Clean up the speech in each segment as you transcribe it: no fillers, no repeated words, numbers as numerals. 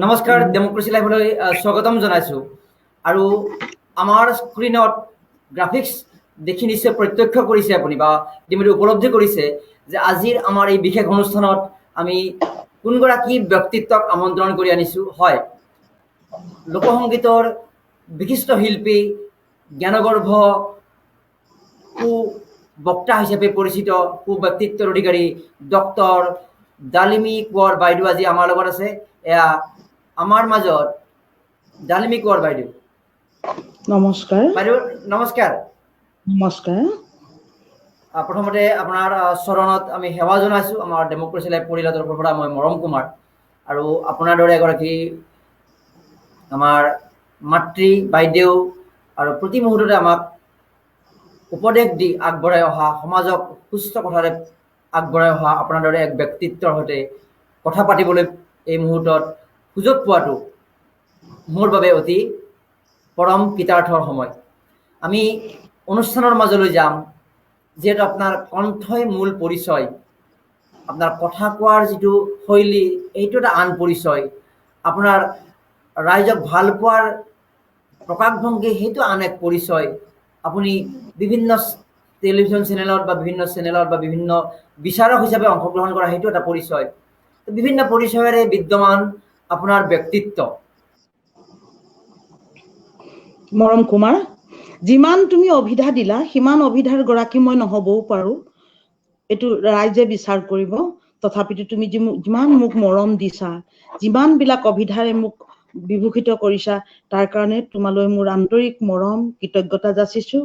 নমস্কাৰ ডেমক্ৰেসি লাইভলৈ স্বাগতম জনাইছো আৰু আমাৰ স্ক্ৰিনত গ্ৰাফিক্স দেখি নিশ্চয় প্ৰত্যক্ষ কৰিছে আপুনি বা ইতিমধ্যে উপলব্ধি কৰিছে যে আজিৰ আমাৰ এই বিশেষ অনুষ্ঠানত আমি কোনগৰাকী ব্যক্তিত্বক আমন্ত্ৰণ কৰি আনিছো হয় লোকসংগীতৰ বিশিষ্ট শিল্পী জ্ঞানগৰ্ভ সু বক্তা হিচাপে পৰিচিত সু ব্যক্তিত্বৰ অধিকাৰী ডক্টৰ ডালিমী কোঁৱৰ বাইদেউ আজি আমাৰ লগত আছে এয়া আমাৰ মাজত ডালিমী কোঁৱৰ বাইদেউ নমস্কাৰ বাইদেউ নমস্কাৰ নমস্কাৰ প্ৰথমতে আপোনাৰ চৰণত আমি সেৱা জনাইছো আমাৰ ডেমক্ৰেসি লাইভ পৰিয়ালৰ তৰফৰ পৰা মই মৰম কুমাৰ আৰু আপোনাৰ দৰে এগৰাকী আমাৰ মাতৃ বাইদেউ আৰু প্ৰতি মুহূৰ্ততে আমাক উপদেশ দি আগবঢ়াই অহা সমাজক সুস্থ কথাৰে আগবঢ়াই অহা আপোনাৰ দৰে এক ব্যক্তিত্বৰ সৈতে কথা পাতিবলৈ এই মুহূৰ্তত সুযোগ পোৱাটো মোৰ বাবে অতি পৰম কৃতাৰ্থৰ সময় আমি অনুষ্ঠানৰ মাজলৈ যাম যেহেতু আপোনাৰ কণ্ঠই মূল পৰিচয় আপোনাৰ কথা কোৱাৰ যিটো শৈলী এইটো এটা আন পৰিচয় আপোনাৰ ৰাইজক ভাল পোৱাৰ প্ৰকাশভংগী সেইটো আন এক পৰিচয় আপুনি বিভিন্ন টেলিভিছন চেনেলত বা বিভিন্ন বিচাৰক হিচাপে অংশগ্ৰহণ কৰা সেইটো এটা পৰিচয় বিভিন্ন পৰিচয়েৰে বিদ্যমান আপোনাৰ ব্যক্তিত্ব মৰম কুমাৰ যিমান তুমি অভিধা দিলা সিমান অভিধাৰ গৰাকী মই নহবও পাৰো এইটো ৰাইজে বিচাৰ কৰিব তথাপিতো তুমি যিমান মোক মৰম দিছা যিমান বিলাক অভিধাৰে মোক বিভূষিত কৰিছা তাৰ কাৰণে তোমালৈ মোৰ আন্তৰিক মৰম কৃতজ্ঞতা যাচিছো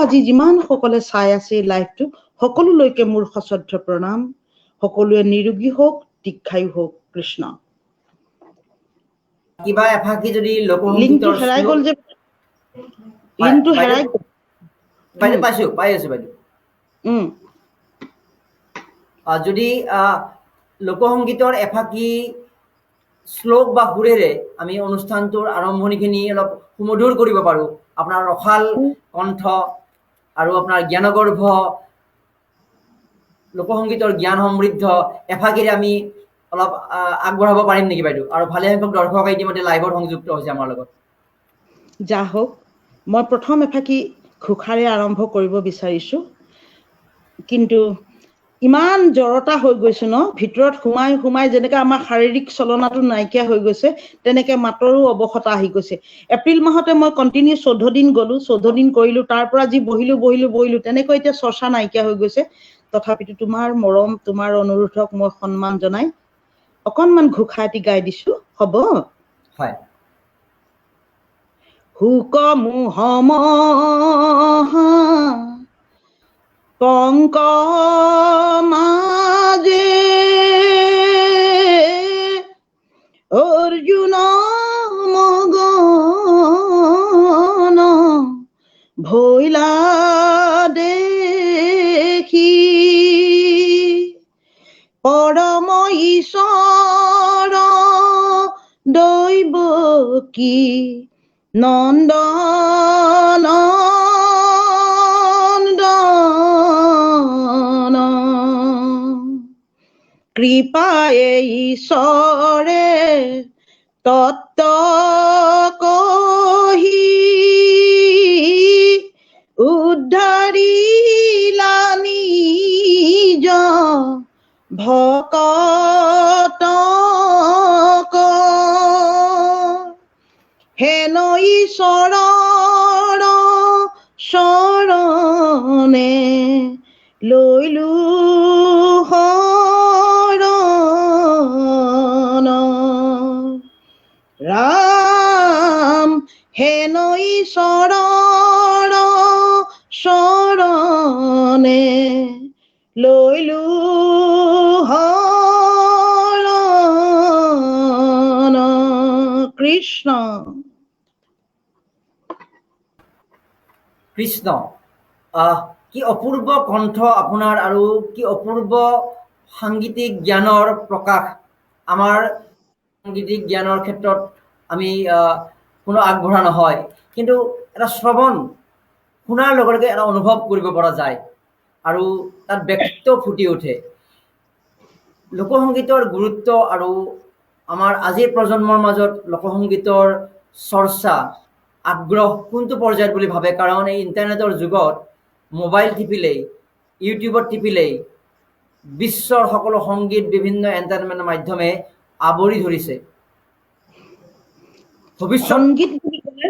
আজি যিমান সকলে চাই আছে লাইভটো সকলোলৈকে মোৰ সশ্ৰদ্ধ প্ৰণাম সকলোৱে নিৰোগী হওক দীৰ্ঘায়ু হওক কৃষ্ণ কিবা এফাকি যদি লিংকটো হেৰাই গ'ল যে লিংকটো হেৰাই গ'ল বাইদেউ পাই আছো বাইদেউ যদি লোকসংগীতৰ এফাকি শ্লোক বা সুৰেৰে আমি অনুষ্ঠানটোৰ আৰম্ভণিখিনি অলপ সুমধুৰ কৰিব পাৰো আপোনাৰ ৰসাল কণ্ঠ আৰু আপোনাৰ জ্ঞানগৰ্ভ লোকসংগীতৰ জ্ঞান সমৃদ্ধ এফাকিৰে আমি অলপ আগবঢ়াব পাৰিম নেকি বাইদেউ আৰু ভালে সংখ্যক দৰ্শক ইতিমধ্যে লাইভত সংযুক্ত হৈছে আমাৰ লগত যা হওক মই প্ৰথম এফাকি ঘোষাৰে আৰম্ভ কৰিব বিচাৰিছো কিন্তু ইমান জড়তা হৈ গৈছে ন ভিতৰত সোমাই যেনেকৈ আমাৰ শাৰীৰিক চলনাটো নাইকিয়া হৈ গৈছে তেনেকৈ মাতৰো অৱসতা আহি গৈছে এপ্ৰিল মাহতে মই কণ্টিনিউ 14 দিন গলো 14 দিন কৰিলো তাৰ পৰা যি বহিলো তেনেকৈ এতিয়া চৰ্চা নাইকিয়া হৈ গৈছে তথাপিতো তোমাৰ মৰম তোমাৰ অনুৰোধক মই সন্মান জনাই অকনমান ঘোষা এটি গাই দিছো হ'ব হয় হুক মুহম পংক মাজে অৰ্জুন মগন ভৈলা দেখি পৰম ঈশ্বৰ দৈৱ কি নন্দন কৃপায়ে ঈশ্বৰে তত্ত্ব কহি উদ্ধাৰিলা নিজ ভকতক হেন ঈশ্বৰৰ শৰণে লৈলো শৰণ ৰাম হেন ঈশ্বৰৰ শৰণে লৈলো শৰণ কৃষ্ণ কৃষ্ণ কি অপূৰ্ব কণ্ঠ আপোনাৰ আৰু কি অপূৰ্ব সাংগীতিক জ্ঞানৰ প্ৰকাশ আমাৰ সাংগীতিক জ্ঞানৰ ক্ষেত্ৰত আমি কোনো আগবঢ়া নহয় কিন্তু এটা শ্ৰৱণ শুনাৰ লগে লগে এটা অনুভৱ কৰিব পৰা যায় আৰু তাত ব্যক্তিত্ব ফুটি উঠে লোকসংগীতৰ গুৰুত্ব আৰু আমাৰ আজিৰ প্ৰজন্মৰ মাজত লোকসংগীতৰ চৰ্চা আগ্ৰহ কোনটো পৰ্যায়ত বুলি ভাবে? কাৰণ এই ইণ্টাৰনেটৰ যুগত মোবাইল টিপিলেই, ইউটিউবত টিপিলেই বিশ্বৰ সকলো সংগীত বিভিন্ন এণ্টাৰটেইনমেণ্ট মাধ্যমে আৱৰি ধৰিছে। ভৱিষ্যত সংগীত বুলি ক'লে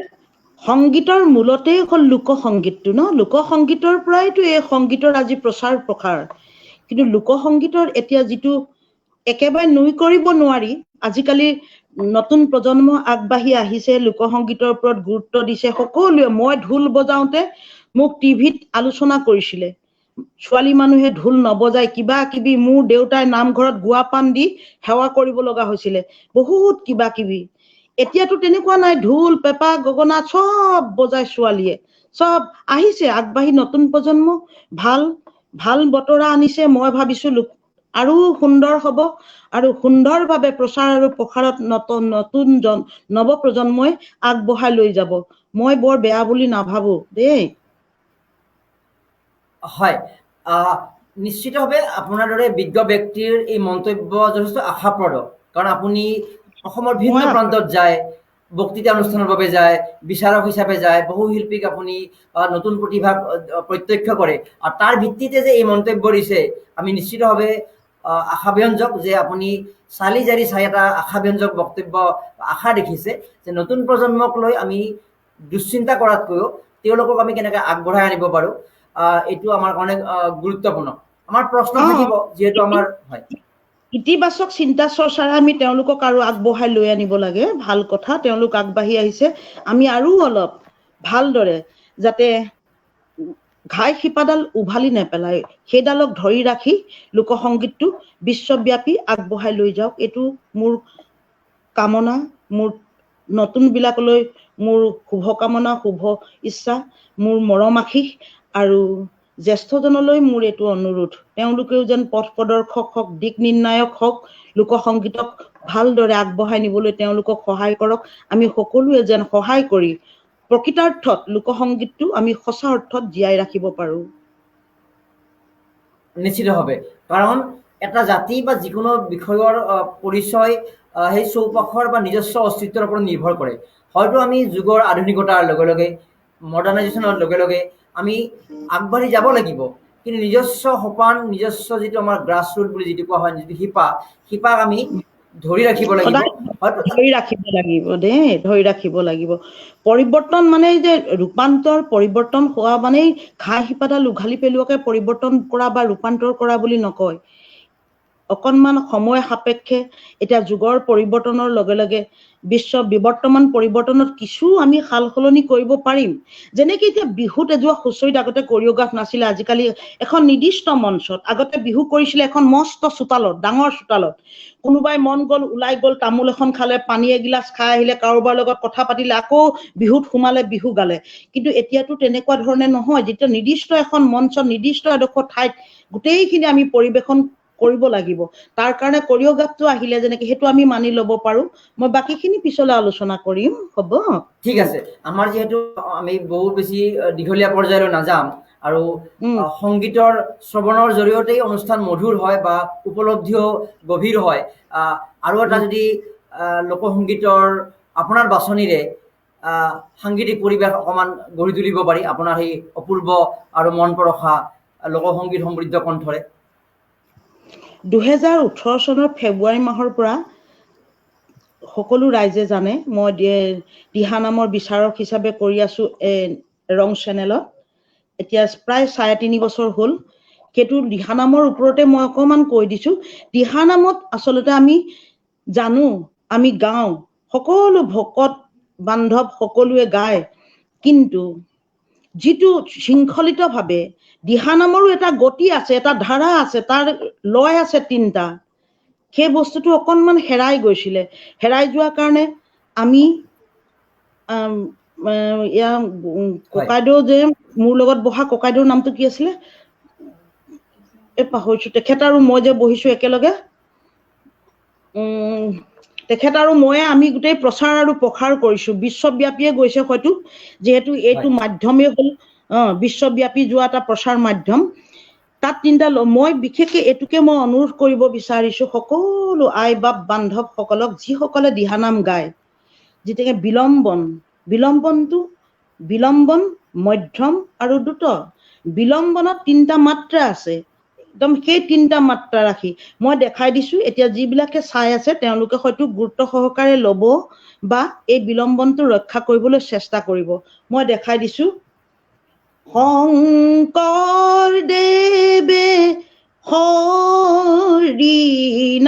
সংগীতৰ মূলতেই হ'ল লোকসংগীতটো ন, লোকসংগীতৰ পৰাইতো এই সংগীতৰ আজি প্ৰচাৰ প্ৰসাৰ। কিন্তু লোকসংগীতৰ এতিয়া যিটো একেবাৰে নুই কৰিব নোৱাৰি, আজিকালি নতুন প্ৰজন্ম আগবাঢ়ি আহিছে, লোকসংগীতৰ ওপৰত গুৰুত্ব দিছে সকলোৱে। মই ঢোল বজাওঁতে মোক টিভিত আলোচনা কৰিছিলে, ছোৱালী মানুহে ঢোল নবজাই কিবা কিবি, মোৰ দেউতাই নামঘৰত গুৱা পাণ দি সেৱা কৰিব লগা হৈছিলে, বহুত কিবা কিবি। এতিয়াতো তেনেকুৱা নাই, ঢোল পেঁপা গগনা চব বজাই ছোৱালীয়ে, চব আহিছে আগবাঢ়ি। নতুন প্ৰজন্ম ভাল ভাল বতৰা আনিছে। মই ভাবিছো আৰু সুন্দৰ হ'ব আৰু সুন্দৰভাৱে প্ৰচাৰ আৰু প্ৰসাৰত নতুন নৱ প্ৰজন্মই আগবঢ়াই লৈ যাব। মই বৰ বেয়া বুলি নাভাবো দেই। হয়, নিশ্চিতভাৱে আপোনাৰ দৰে বিজ্ঞ ব্যক্তিৰ এই মন্তব্য যথেষ্ট আশাপ্ৰদ। কাৰণ আপুনি অসমৰ ভিন্ন প্ৰান্তত যায়, বক্তৃতা অনুষ্ঠানৰ বাবে যায়, বিচাৰক হিচাপে যায়, বহু শিল্পীক আপুনি নতুন প্ৰতিভাক প্ৰত্যক্ষ কৰে, আৰু তাৰ ভিত্তিতে যে এই মন্তব্য দিছে, আমি নিশ্চিতভাৱে আশাব্যঞ্জক যে আপুনি চালি জাৰি চাই এটা আশাব্যঞ্জক বক্তব্য আশা দেখিছে যে নতুন প্ৰজন্মক লৈ আমি দুশ্চিন্তা কৰাতকৈও তেওঁলোকক আমি কেনেকৈ আগবঢ়াই আনিব পাৰোঁ, এইটো আমাৰ কাৰণে গুৰুত্বপূৰ্ণ। আমাৰ প্ৰশ্ন থাকিব, যিহেতু আমাৰ হয় ইতিবাচক চিন্তা চৰ্চাৰে আমি তেওঁলোকক আৰু আগবঢ়াই লৈ আনিব লাগে। ভাল কথা, তেওঁলোক আগবাঢ়ি আহিছে, আমি আৰু অলপ ভালদৰে যাতে ঘাই শিপাডাল উভালি নেপেলাই, সেইডালক ধৰি ৰাখি লোকসংগীতটো বিশ্বব্যাপী আগবঢ়াই লৈ যাওক, এইটো মোৰ কামনা। মোৰ নতুনবিলাকলৈ মোৰ শুভকামনা, শুভ ইচ্ছা, মোৰ মৰম আশীষ। আৰু জ্যেষ্ঠজনলৈ মোৰ এইটো অনুৰোধ, তেওঁলোকেও যেন পথ প্ৰদৰ্শক হওক, দিক নিৰ্ণায়ক হওক, লোকসংগীতক ভালদৰে আগবঢ়াই নিবলৈ তেওঁলোকক সহায় কৰক। আমি সকলোৱে যেন সহায় কৰি প্ৰকৃতাৰ্থত লোকসংগীতটো আমি সঁচা অৰ্থত জীয়াই ৰাখিব পাৰোঁ। নিশ্চিতভাৱে, কাৰণ এটা জাতি বা যিকোনো বিষয়ৰ পৰিচয় সেই চৌপাশৰ বা নিজস্ব অস্তিত্বৰ ওপৰত নিৰ্ভৰ কৰে। হয়তো আমি যুগৰ আধুনিকতাৰ লগে লগে, মডাৰ্ণাইজেশ্যনৰ লগে লগে আমি আগবাঢ়ি যাব লাগিব, কিন্তু নিজস্ব সোপান, নিজস্ব যিটো আমাৰ গ্ৰাছ ৰুট বুলি যিটো কোৱা হয়, যিটো শিপাক আমি ধৰি ৰাখিব লাগিব। ধৰি ৰাখিব লাগিব দেই, ধৰি ৰাখিব লাগিব। পৰিৱৰ্তন মানে যে ৰূপান্তৰ, পৰিৱৰ্তন হোৱা মানেই ঘাই শিপাডাল উঘালি পেলোৱাকে পৰিৱৰ্তন কৰা বা ৰূপান্তৰ কৰা বুলি নকয়। অকণমান সময় সাপেক্ষে, এতিয়া যুগৰ পৰিৱৰ্তনৰ লগে লগে বিশ্ব বিৱৰ্তমান পৰিৱৰ্তনত কিছু আমি সাল সলনি কৰিব পাৰিম। যেনেকে এতিয়া বিহুত এযোৱা হুঁচৰিত আগতে কৰিঅ'গ্ৰাফ নাছিলে, আজিকালি এখন নিৰ্দিষ্ট মঞ্চত। আগতে বিহু কৰিছিলে এখন মস্ত চোতালত, ডাঙৰ চোতালত, কোনোবাই মন গ'ল ওলাই গ'ল, তামোল এখন খালে, পানী এগিলাচ খাই আহিলে, কাৰোবাৰ লগত কথা পাতিলে, আকৌ বিহুত সোমালে, বিহু গালে। কিন্তু এতিয়াতো তেনেকুৱা ধৰণে নহয়, যেতিয়া নিৰ্দিষ্ট এখন মঞ্চত, নিৰ্দিষ্ট এডোখৰ ঠাইত গোটেইখিনি আমি পৰিৱেশন কৰিব লাগিব। তাৰ কাৰণে কৰিঅ'গ্ৰাফটো আহিলে যেনেকে, সেইটো আমি মানি ল'ব পাৰো। মই বাকীখিনি পিছলৈ আলোচনা কৰিম, হ'ব? ঠিক আছে। আমাৰ যিহেতু আমি বহুত বেছি দীঘলীয়া পৰ্যায়লৈ নাযাম, আৰু সংগীতৰ শ্ৰৱণৰ জৰিয়তেই অনুষ্ঠান মধুৰ হয় বা উপলব্ধিও গভীৰ হয়। আৰু এটা যদি লোকসংগীতৰ আপোনাৰ বাছনিৰে সাংগীতিক পৰিৱেশ অকণমান গঢ়ি তুলিব পাৰি, আপোনাৰ সেই অপূৰ্ব আৰু মন পৰশা লোকসংগীত সমৃদ্ধ কণ্ঠৰে। 2018 চনৰ ফেব্ৰুৱাৰী মাহৰ পৰা সকলো ৰাইজে জানে মই দিহানামৰ বিচাৰক হিচাপে কৰি আছো ৰং চেনেলত। এতিয়া প্ৰায় 3.5 বছৰ হ'ল। সেইটো দিহানামৰ ওপৰতে মই অকণমান কৈ দিছো। দিহানামত আচলতে আমি জানো, আমি গাওঁ, সকলো ভকত বান্ধৱ সকলোৱে গায়, কিন্তু যিটো শৃংখলিতভাৱে দিহানামৰো এটা গতি আছে, এটা ধাৰা আছে, তাৰ লয় আছে 3টা। সেই বস্তুটো অকণমান হেৰাই গৈছিলে। হেৰাই যোৱাৰ কাৰণে আমি ককাইদেউ যে মোৰ লগত বহা ককাইদেউৰ নামটো কি আছিলে, পাহৰিছো, তেখেত আৰু মই যে বহিছো একেলগে, তেখেত আৰু ময়ে আমি গোটেই প্ৰচাৰ আৰু প্ৰসাৰ কৰিছো, বিশ্বব্যাপীয়ে গৈছে হয়তো, যিহেতু এইটো মাধ্যমেই হ'ল বিশ্বব্যাপী যোৱা এটা প্ৰচাৰ মাধ্যম। তাত তিনিটা মই বিশেষকৈ এইটোকে মই অনুৰোধ কৰিব বিচাৰিছোঁ সকলো আই বাপ বান্ধৱসকলক যিসকলে দিহানাম গায়, যেতিয়াকে বিলম্বন মধ্যম আৰু দ্ৰুত। বিলম্বনত তিনিটা মাত্ৰা আছে, একদম সেই তিনিটা মাত্ৰা ৰাখি মই দেখাই দিছোঁ। এতিয়া যিবিলাকে চাই আছে তেওঁলোকে হয়তো গুৰুত্ব সহকাৰে ল'ব বা এই বিলম্বনটো ৰক্ষা কৰিবলৈ চেষ্টা কৰিব। মই দেখাই দিছোঁ। শংকৰদেৱে হৰি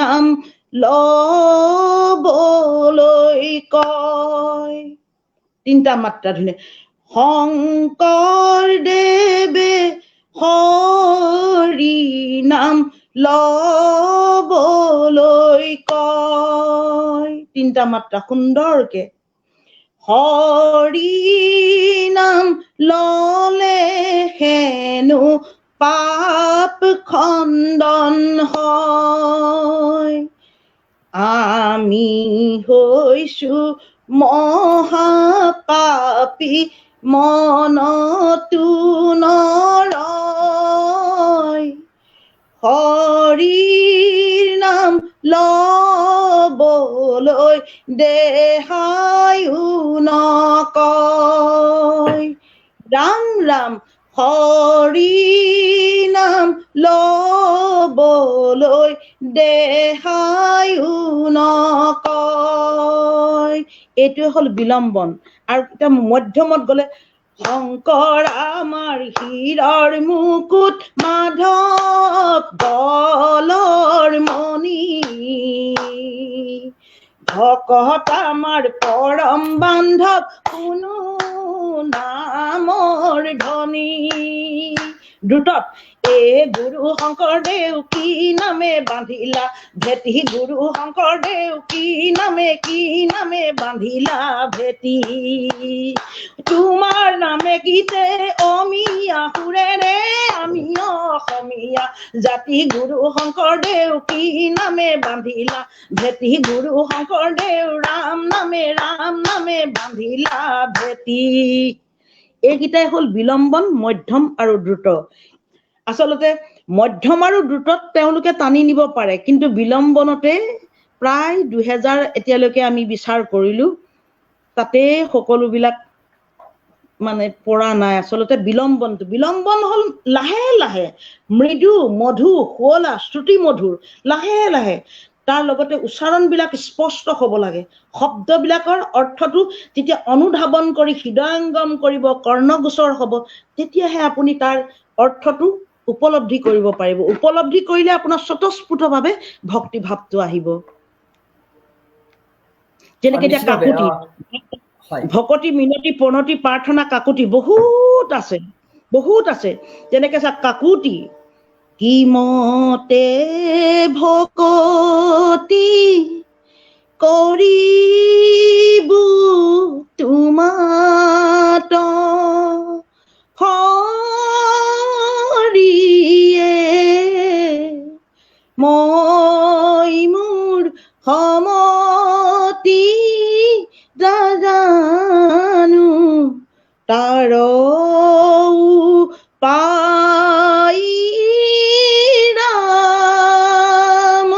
নাম লবলৈ কয়, তিনিটা মাত্ৰা ধুনীয়া। শংকৰদেৱে হৰি নাম লবলৈ কয়, তিনিটা মাত্ৰা সুন্দৰকে। হৰি নাম ললে হেনো পাপ খণ্ডন হয়। আমি হৈছো মহাপাপী মনতো নৰয়। হৰিৰ নাম লবলৈ দেহায়ো নকয়। ৰাম ৰাম হৰি নাম লবলৈ দেহায়ো নকয়। এইটোৱে হ'ল বিলম্বন। আৰু এতিয়া মধ্যমত গ'লে শংকৰ আমাৰ হীৰৰ মুকুট, মাধৱ দলৰ মণি, ভকত আমাৰ পৰম বান্ধৱ, কোনো নামৰ ধনী। দ্ৰুতত এ গুৰু শংকৰদেৱ কি নামে বান্ধিলা ভেটি, গুৰু শংকৰদেৱ কি নামে বান্ধিলা ভেটি। তোমাৰ নামে গীতে অমিয়া সুৰেৰে আমি অসমীয়া জাতি, গুৰু শংকৰদেৱ কি নামে বান্ধিলা ভেটি, গুৰু শংকৰদেৱ ৰাম নামে বান্ধিলা ভেটি। এইকেইটাই হ'ল বিলম্বন, মধ্যম আৰু দ্ৰুত। আচলতে মধ্যম আৰু দ্ৰুতত তেওঁলোকে টানি নিব পাৰে, কিন্তু বিলম্বনতে প্ৰায় 2000 এতিয়ালৈকে আমি বিচাৰ কৰিলো, তাতে সকলোবিলাক মানে পৰা নাই। আচলতে বিলম্বন হ'ল লাহে লাহে, মৃদু মধু শুৱলা শ্ৰুতি মধুৰ, লাহে লাহে। তাৰ লগতে উচ্চাৰণবিলাক স্পষ্ট হ'ব লাগে, শব্দবিলাকৰ অৰ্থটো যেতিয়া অনুধাৱন কৰি হৃদয়ংগম কৰিব, কৰ্ণগোচৰ হ'ব, তেতিয়াহে আপুনি তাৰ অৰ্থটো উপলব্ধি কৰিব পাৰিব। উপলব্ধি কৰিলে আপোনাৰ স্বতঃস্ফূৰ্তভাৱে ভক্তিভাৱটো আহিব। যেনেকে এতিয়া কাকুতি, ভকতি মিনতি প্ৰণতি প্ৰাৰ্থনা কাকুতি বহুত আছে। যেনেকে চা কাকুতি, কি মতে ভকতি কৰিবু তোমাত হৰিয়ে, মই মোৰ সমতি জানো তাৰ পাই ৰাম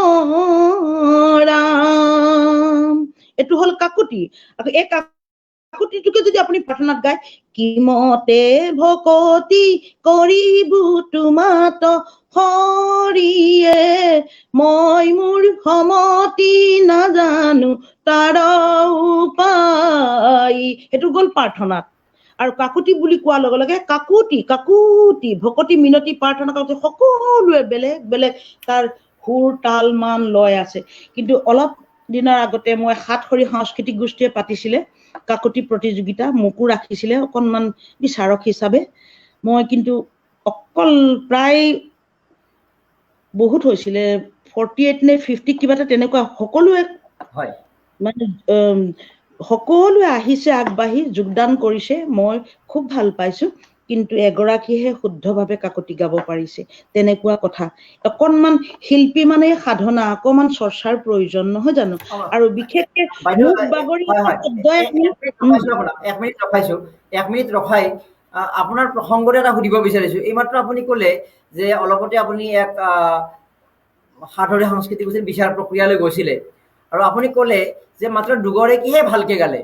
ৰাম। এইটো হ'ল কাকুতি। আকৌ এই কাকুতিটোকে যদি আপুনি প্ৰাৰ্থনাত গায়, কিমতে ভকতি কৰিবু তোমাত হৰিয়ে, মই মোৰ সমতি নাজানো তাৰ উপায়। সেইটো গ'ল প্ৰাৰ্থনাত। আৰু কাকুতি বুলি কোৱাৰ লগে লগে কাকুতি ভকতি মিনতি প্ৰাৰ্থনা কাকুতি সকলোৱে বেলেগ বেলেগ তাৰ সুৰ তাল মান লয় আছে। কিন্তু অলপ দিনৰ আগতে মই সাতসৰী সাংস্কৃতিক গোষ্ঠীয়ে পাতিছিলে কাকুতি প্ৰতিযোগিতা, মোকো ৰাখিছিলে অকণমান বিচাৰক হিচাপে। মই কিন্তু অকল প্ৰায় বহুত হৈছিলে 48 নে 50 কিবা এটা তেনেকুৱা, সকলোৱে মানে সকলোৱে আহিছে, আগবাঢ়ি যোগদান কৰিছে, মই খুব ভাল পাইছো। কিন্তু এগৰাকীহে শুদ্ধভাৱে কাকতি গাব পাৰিছে, তেনেকুৱা কথা। অকণমান শিল্পী মানে সাধনা, অকণমান চৰ্চাৰ প্ৰয়োজন, নহয় জানো? আৰু বিশেষকে এক মিনিট ৰখাইছো। আপোনাৰ প্ৰসংগতে এটা সুধিব বিচাৰিছোঁ। এইমাত্ৰ আপুনি ক'লে যে অলপতে আপুনি এক সাধৰি সাংস্কৃতিক বিচাৰ প্ৰক্ৰিয়ালৈ গৈছিলে আৰু আপুনি ক'লে যে মাত্ৰ দুগৰাকীহে ভালকে গালে।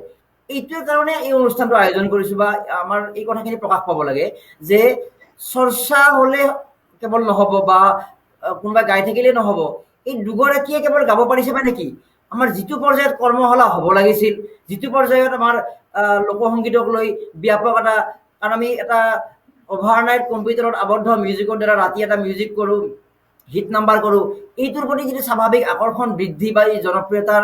এইটোৰ কাৰণে এই অনুষ্ঠানটো আয়োজন কৰিছোঁ বা আমাৰ এই কথাখিনি প্ৰকাশ পাব লাগে যে চৰ্চা হ'লে কেৱল নহ'ব বা কোনোবাই গাই থাকিলেই নহ'ব, এই দুগৰাকীয়ে কেৱল গাব পাৰিছে বা নেকি? আমাৰ যিটো পৰ্যায়ত কৰ্মশালা হ'ব লাগিছিল, যিটো পৰ্যায়ত আমাৰ লোকসংগীতক লৈ ব্যাপক এটা, কাৰণ আমি এটা অভাৰনাইট কম্পিউটাৰত আবদ্ধ মিউজিকৰ দ্বাৰা ৰাতি এটা মিউজিক কৰোঁ, হিট নাম্বাৰ কৰোঁ, এইটোৰ প্ৰতি যিটো স্বাভাৱিক আকৰ্ষণ বৃদ্ধি বা এই জনপ্ৰিয়তাৰ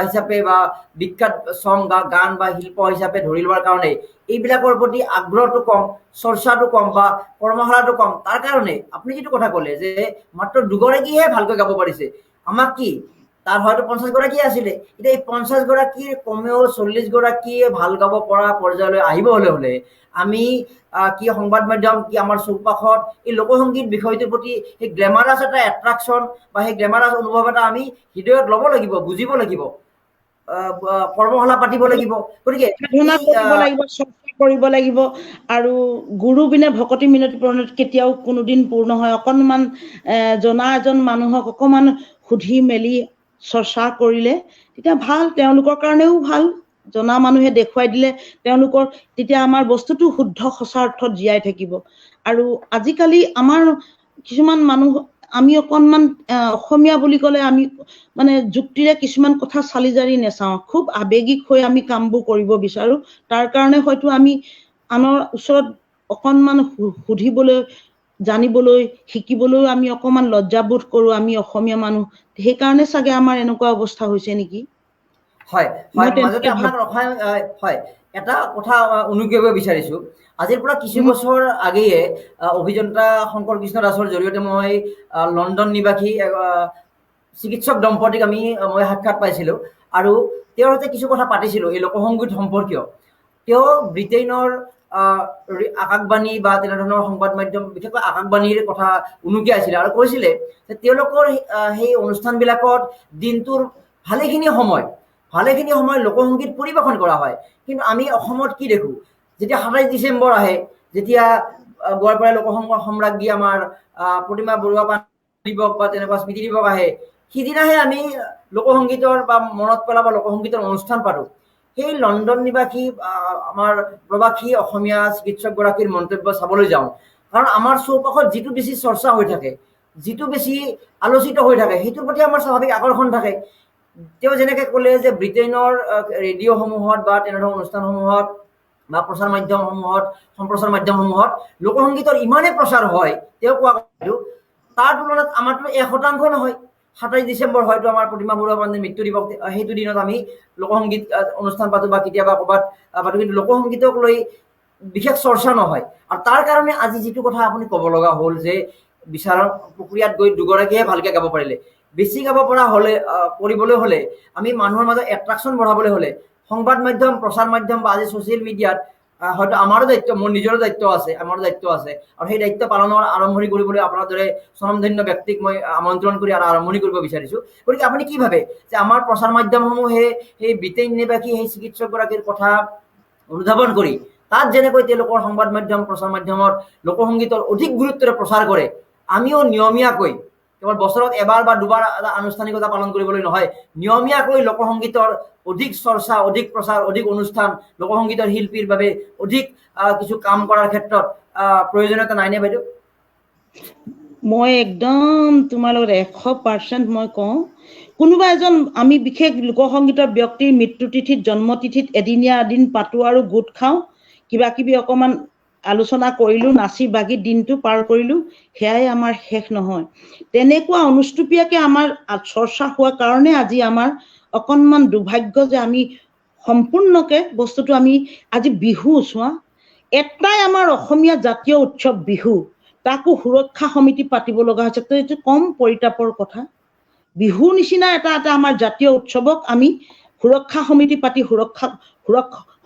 হিচাপে বা বিখ্যাত চং বা গান বা শিল্প হিচাপে ধৰি লোৱাৰ কাৰণে এইবিলাকৰ প্ৰতি আগ্ৰহটো কম, চৰ্চাটো কম বা কৰ্মশালাটো কম। তাৰ কাৰণে আপুনি যিটো কথা ক'লে যে মাত্ৰ দুগৰাকীহে ভালকৈ গাব পাৰিছে, আমাক কি তাত হয়তো 50 গৰাকী আছিলে, এতিয়া এই 50 গৰাকীৰ কমেও 40 গৰাকীয়ে ভাল গাব পৰা পৰ্যায়লৈ আহিব হ'লে আমি কি সংবাদ মাধ্যম কি আমাৰ চৌপাশত এই লোকসংগীত বিষয়টোৰ প্ৰতি সেই গ্লেমাৰাছ এটা এট্ৰাকশ্যন বা সেই গ্লেমাৰাছ অনুভৱ এটা আমি হৃদয়ত ল'ব লাগিব, বুজিব লাগিব, কৰ্মশালা পাতিব লাগিব। গতিকে সাধনা কৰিব লাগিব, চৰ্চা কৰিব লাগিব, আৰু গুৰু বিনে ভকতি মিনতি প্ৰণতি কেতিয়াও কোনোদিন পূৰ্ণ হয়। অকণমান জনা এজন মানুহক অকণমান সুধি মেলি চৰ্চা কৰিলে তেতিয়া ভাল, তেওঁলোকৰ কাৰণেও ভাল। জনা মানুহে দেখুৱাই দিলে তেওঁলোকৰ তেতিয়া আমাৰ বস্তুটো শুদ্ধ সঁচা অৰ্থত জীয়াই থাকিব। আৰু আজিকালি আমাৰ কিছুমান মানুহ আমি অকণমান অসমীয়া বুলি ক'লে আমি মানে যুক্তিৰে কিছুমান কথা চালি জাৰি নেচাওঁ, খুব আৱেগিক হৈ আমি কামবোৰ কৰিব বিচাৰোঁ। তাৰ কাৰণে হয়তো আমি আনৰ ওচৰত অকণমান সুধিবলৈ, জানিবলৈ, শিকিবলৈও আমি অকণমান লজ্জাবোধ কৰোঁ আমি অসমীয়া মানুহ। সেইকাৰণে চাগে আমাৰ এনেকুৱা অৱস্থা হৈছে নেকি? হয় মই হয়, মাজতে তেনেকৈ আপোনাক ভাবোঁ। হয় এটা কথা অনুগ্ৰহ কৰিব বিচাৰিছোঁ। আজিৰ পৰা কিছু বছৰ আগেয়ে অভিযন্তা শংকৰ কৃষ্ণ দাসৰ জৰিয়তে মই লণ্ডন নিবাসী চিকিৎসক দম্পতীক মই সাক্ষাৎ পাইছিলোঁ আৰু তেওঁৰ সৈতে কিছু কথা পাতিছিলোঁ এই লোকসংগীত সম্পৰ্কীয়। তেওঁ ব্ৰিটেইনৰ আকাশবাণী বা তেনেধৰণৰ সংবাদ মাধ্যম, বিশেষকৈ আকাশবাণীৰ কথা উনুকিয়াইছিলে আৰু কৈছিলে যে তেওঁলোকৰ সেই অনুষ্ঠানবিলাকত দিনটোৰ ভালেখিনি সময় লোকসংগীত পৰিৱেশন কৰা হয়। কিন্তু আমি অসমত কি দেখোঁ, যেতিয়া 27 ডিচেম্বৰ আহে, যেতিয়া গোৱালপাৰা লোকসংগ সম্ৰাজ্ঞী আমাৰ প্ৰতিমা বৰুৱা পাণ দিৱস বা তেনেকুৱা স্মৃতি দিৱস আহে, সিদিনাহে আমি লোকসংগীতৰ বা মনত পেলাব লোকসংগীতৰ অনুষ্ঠান পাতোঁ। সেই লণ্ডন নিবাসী আমাৰ প্ৰবাসী অসমীয়া চিকিৎসকগৰাকীৰ মন্তব্য চাবলৈ যাওঁ, কাৰণ আমাৰ চৌপাশত যিটো বেছি চৰ্চা হৈ থাকে, যিটো বেছি আলোচিত হৈ থাকে, সেইটোৰ প্ৰতি আমাৰ স্বাভাৱিক আকৰ্ষণ থাকে। তেওঁ যেনেকৈ ক'লে যে ব্ৰিটেইনৰ ৰেডিঅ'সমূহত বা তেনেধৰণৰ অনুষ্ঠানসমূহত বা প্ৰচাৰ মাধ্যমসমূহত লোকসংগীতৰ ইমানেই প্ৰচাৰ হয়, তেওঁ কোৱা কথাটো তাৰ তুলনাত আমাৰতো 1% নহয়। 27 ডিচেম্বৰ হয়তো আমাৰ প্ৰতিমা বৰুৱা পাণ্ডেৰ মৃত্যু দিৱস, সেইটো দিনত আমি লোকসংগীত অনুষ্ঠান পাতোঁ বা কেতিয়াবা ক'ৰবাত পাতোঁ, কিন্তু লোকসংগীতক লৈ বিশেষ চৰ্চা নহয়। আৰু তাৰ কাৰণে আজি যিটো কথা আপুনি ক'ব লগা হ'ল যে বিচাৰৰ প্ৰক্ৰিয়াত গৈ দুগৰাকীয়ে ভালকৈ গাব পাৰিলে, বেছি গাব পৰা হ'লে কৰিবলৈ হ'লে আমি মানুহৰ মাজত এট্ৰাকশ্যন বঢ়াবলৈ হ'লে সংবাদ মাধ্যম, প্ৰচাৰ মাধ্যম বা আজি ছ'চিয়েল মিডিয়াত হয়তো আমাৰো দায়িত্ব, মোৰ নিজৰো দায়িত্ব আছে, আমাৰো দায়িত্ব আছে। আৰু সেই দায়িত্ব পালনৰ আৰম্ভণি কৰিবলৈ আপোনাৰ দৰে স্বনামধন্য ব্যক্তিক মই আমন্ত্ৰণ কৰি আৰু আৰম্ভণি কৰিব বিচাৰিছোঁ। গতিকে আপুনি কি ভাবে যে আমাৰ প্ৰচাৰ মাধ্যমসমূহে সেই ব্ৰিটেইন নিবাসী সেই চিকিৎসকগৰাকীৰ কথা অনুধাৱন কৰি তাত যেনেকৈ তেওঁলোকৰ সংবাদ মাধ্যম, প্ৰচাৰ মাধ্যমত লোকসংগীতৰ অধিক গুৰুত্বৰে প্ৰচাৰ কৰে, আমিও নিয়মীয়াকৈ কেৱল বছৰত এবাৰ বা দুবাৰ আনুষ্ঠানিকতা পালন কৰিবলৈ নহয়, নিয়মীয়াকৈ লোকসংগীতৰ অধিক চৰ্চা, অধিক প্ৰচাৰ, অধিক অনুষ্ঠান, লোকসংগীতৰ শিল্পীৰ বাবে অধিক কিছু কাম কৰাৰ ক্ষেত্ৰত প্ৰয়োজনীয়তা নাইনে বাইদেউ? মই একদম তোমাৰ লগত 100% মই কওঁ, কোনোবা এজন আমি বিশেষ লোকসংগীতৰ ব্যক্তিৰ মৃত্যু তিথিত, জন্মতিথিত এদিনীয়া এদিন পাতোঁ আৰু গোট খাওঁ, কিবা কিবি অকণমান আলোচনা কৰিলোঁ, নাচি বাগি দিনটো পাৰ কৰিলোঁ, সেয়াই আমাৰ শেষ নহয়। তেনেকুৱা অনুষ্টুপীয়াকৈ আমাৰ চৰ্চা হোৱাৰ কাৰণে আজি আমাৰ অকণমান দুৰ্ভাগ্য যে আমি সম্পূৰ্ণকৈ বস্তুটো আমি আজি বিহু চোৱা, এটাই আমাৰ অসমীয়া জাতীয় উৎসৱ বিহু, তাকো সুৰক্ষা সমিতি পাতিব লগা হৈছে। তো এইটো কম পৰিতাপৰ কথা। বিহু নিচিনা এটা আমাৰ জাতীয় উৎসৱক আমি সুৰক্ষা সমিতি পাতি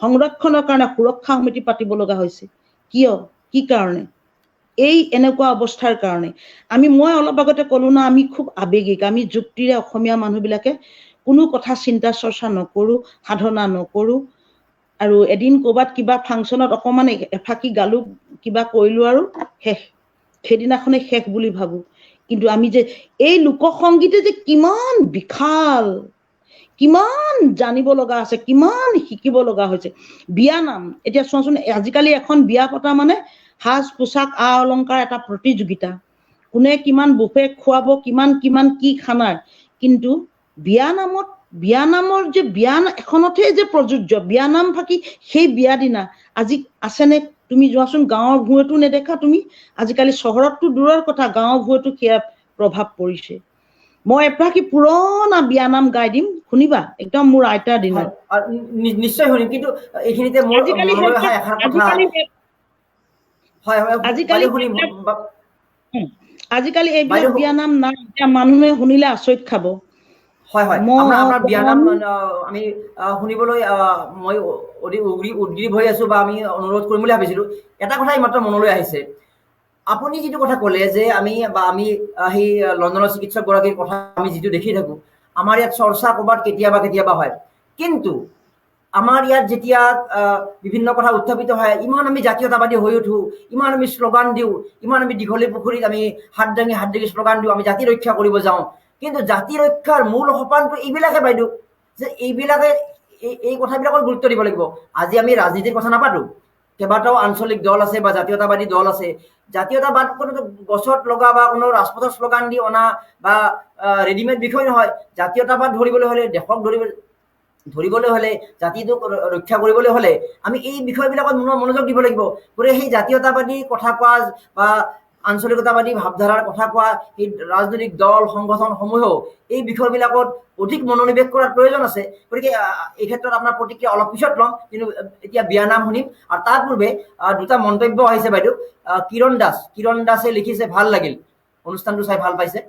সংৰক্ষণৰ কাৰণে সুৰক্ষা সমিতি পাতিব লগা হৈছে। কিয়? কি কাৰণে? এই এনেকুৱা অৱস্থাৰ কাৰণে। মই অলপ আগতে ক'লো না, আমি খুব আৱেগিক, আমি যুক্তিৰে অসমীয়া মানুহবিলাকে কোনো কথা চিন্তা চৰ্চা নকৰোঁ, সাধনা নকৰোঁ, আৰু এদিন ক'ৰবাত কিবা ফাংচনত অকণমান এফাকি গালো কিবা কৰিলো আৰু শেষ সেইদিনাখনে শেষ বুলি ভাবো কিন্তু আমি যে এই লোকসংগীতে যে কিমান বিশাল কিমান জানিব লগা আছে কিমান শিকিব লগা হৈছে বিয়া নাম এতিয়া চোৱাচোন আজিকালি এখন বিয়া পতা মানে সাজ পোছাক আ অলংকাৰ এটা প্ৰতিযোগিতা কোনে কিমান বুফে খুৱাব কিমান কিমান কি খানাৰ কিন্তু বিয়া নামৰ যে বিয়া এখনতে যে প্ৰযোজ্য বিয়া নাম ফাকি সেই বিয়া দিনা আজি আছেনে তুমি যোৱাচোন গাঁৱৰ ভূঁইতো নেদেখা তুমি আজিকালি চহৰততো দূৰৰ কথা গাঁৱৰ ভূঁইতো সেয়া প্ৰভাৱ পৰিছে মই এফাকি পুৰণা বিয়া নাম গাই দিম শুনিবা একদম মোৰ আইতাৰ দিনত নিশ্চয় শুনিম কিন্তু এইখিনিতে মোৰ মনলৈ অহা এষাৰ কথা আজিকালি এইবিলাক বিয়া নাম নাই মানুহে শুনিলে আচৰিত খাব হয় হয় আপোনাৰ বিয়া নাম আমি শুনিবলৈ মই উদ্গ্ৰীৱ হৈ আছো বা আমি অনুৰোধ কৰিম বুলি ভাবিছিলো এটা কথাই মাত্ৰ মনলৈ আহিছে আপুনি যিটো কথা ক'লে যে আমি সেই লণ্ডনৰ চিকিৎসক গৰাকীৰ কথা আমি যিটো দেখি থাকো আমাৰ ইয়াত চৰ্চা ক'ৰবাত কেতিয়াবা হয় কিন্তু আমাৰ ইয়াত যেতিয়া বিভিন্ন কথা উত্থাপিত হয় ইমান আমি জাতীয়তাবাদী হৈ উঠো ইমান আমি শ্লোগান দিওঁ ইমান আমি দীঘলী পুখুৰীত আমি হাত দাঙি শ্লোগান দিওঁ আমি জাতি ৰক্ষা কৰিব যাওঁ কিন্তু জাতি ৰক্ষাৰ মূল সোপানটো এইবিলাকে বাইদেউ যে এইবিলাকে এই কথাবিলাকৰ গুৰুত্ব দিব লাগিব আজি আমি ৰাজনীতিৰ কথা নাপাতো কেইবাটাও আঞ্চলিক দল আছে বা জাতীয়তাবাদী দল আছে জাতীয়তাবাদ কোনো গছত লগা বা কোনো ৰাজপথৰ শ্লোগান দি অনা বা ৰেডিমেড বিষয় নহয় জাতীয়তাবাদ ধৰিবলৈ হ'লে দেশক ধৰিবলৈ হ'লে জাতিটোক ৰক্ষা কৰিবলৈ হ'লে আমি এই বিষয়বিলাকত মনোযোগ দিব লাগিব গতিকে সেই জাতীয়তাবাদী কথা কোৱা বা আঞ্চলিকতাবাদী ভাৱধাৰাৰ কথা কোৱা সেই ৰাজনৈতিক দল সংগঠনসমূহেও এই বিষয়বিলাকত অধিক মনোনিৱেশ কৰাৰ প্ৰয়োজন আছে গতিকে এই ক্ষেত্ৰত আপোনাৰ প্ৰতিক্ৰিয়া অলপ পিছত ল'ম কিন্তু এতিয়া বিয়া নাম শুনিম আৰু তাৰ পূৰ্বে দুটা মন্তব্য আহিছে বাইদেউ কিৰণ দাসে লিখিছে ভাল লাগিল অনুষ্ঠানটো চাই ভাল পাইছে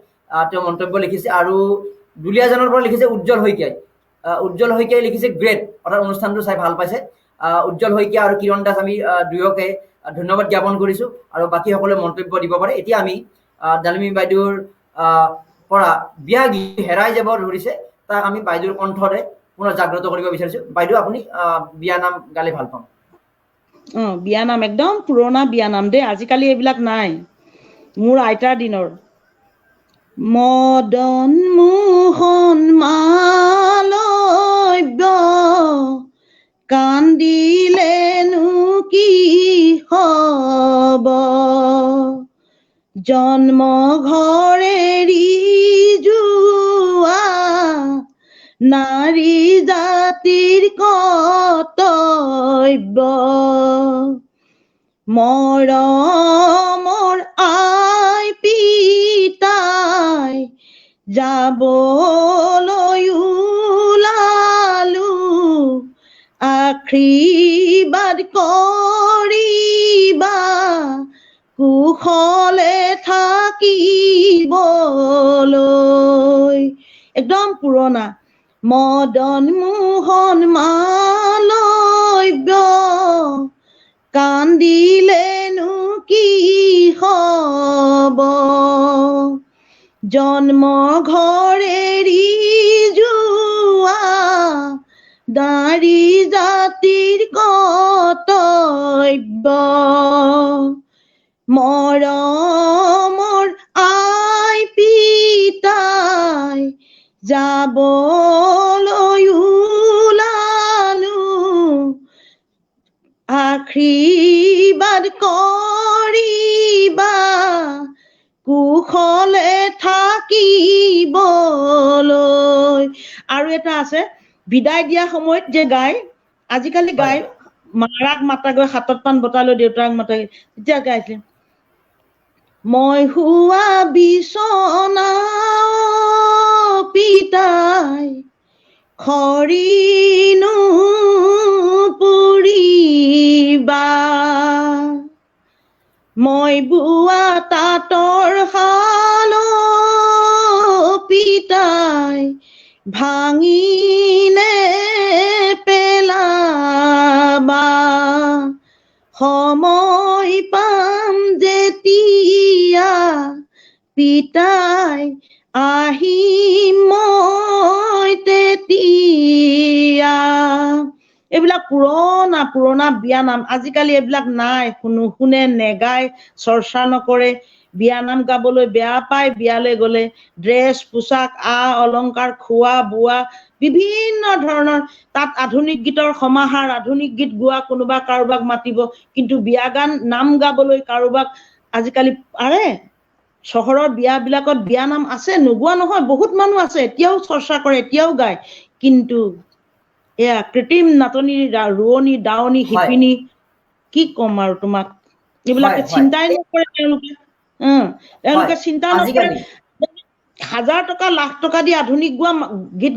তেওঁ মন্তব্য লিখিছে আৰু দুলীয়াজানৰ পৰা লিখিছে উজ্জ্বল শইকীয়াই লিখিছে গ্ৰেট অৰ্থাৎ অনুষ্ঠানটো চাই ভাল পাইছে উজ্জ্বল শইকীয়া আৰু কিৰণ দাস আমি দুয়োকে ধন্যবাদ জ্ঞাপন কৰিছো আৰু বাকীসকলে মন্তব্য দিব পাৰে এতিয়া আমি ডালিমী বাইদেউৰ পৰা বিয়া গীত হেৰাই যাব ধৰিছে তাক আমি বাইদেউৰ কণ্ঠৰে পুনৰ জাগ্ৰত কৰিব বিচাৰিছো বাইদেউ আপুনি বিয়া নাম গালে ভাল পাম বিয়া নাম একদম পুৰণা বিয়া নাম দেই আজিকালি এইবিলাক নাই মোৰ আইতাৰ দিনৰ মদন মোহন মালব্য কান্দিলেনো কি হব জন্ম ঘৰ এৰি যোৱা নাৰী জাতিৰ কৰ্তব্য মৰমৰ আই পিতাই যাবলৈ ওলালো আশীৰ্বাদ কৰিবা কুশলে থাকিবলৈ একদম পুৰণা মদন মোহন মালব্য কান্দিলেনো কি হব জন্ম ঘৰ এৰি যোৱা নাৰী জাতিৰ কৰ্তব্য মৰমৰ আই পিতাই যাবলৈ ওলালো আশীৰ্বাদ কৰিবা কুশলে থাকিবলৈ আৰু এটা আছে বিদায় দিয়া সময়ত যে গায় আজিকালি গায় মাৰাক মাতা গৈ হাতত পাণ বটালৈ দেউতাক মাতা তেতিয়া গাইছিলে মই শুৱা বিচনা পিতাই খৰিনো পুৰিবা মই বোৱা তাঁতৰ শাল পিতাই ভাঙিনে পেলাবা সময় পাম যেতিয়া পিতাই আহিম মই তেতিয়া এইবিলাক পুৰণা পুৰণা বিয়ানাম, আজিকালি এইবিলাক নাই, নুশুনে, নেগায়, চৰ্চা নকৰে। বিয়ানাম গাবলৈ বেয়া পায়, বিয়ালৈ গলে ড্ৰেছ পোছাক অলংকাৰ খোৱা বোৱা বিভিন্ন ধৰণৰ, তাত আধুনিক গীতৰ সমাহাৰ, আধুনিক গীত গোৱা, কোনোবা কাৰোবাক মাতিব, কিন্তু বিয়া গান নাম গাবলৈ কাৰোবাক আজিকালি পাৰে। চহৰৰ বিয়াবিলাকত বিয়া নাম আছে, নোগোৱা নহয়, বহুত মানুহ আছে, এতিয়াও চৰ্চা কৰে, এতিয়াও গায়, কিন্তু এয়া কৃত্ৰিম নাটনি, ৰোৱনী, দাৱনী, হয় শিপিনী, কি ক'ম আৰু তোমাক, এইবিলাকে হয় হয় চিন্তাই নকৰে তেওঁলোকে। হয় তেওঁলোকে চিন্তা নকৰে। আজিকালি 1000 টকা লাখ টকা দি আধুনিক গীত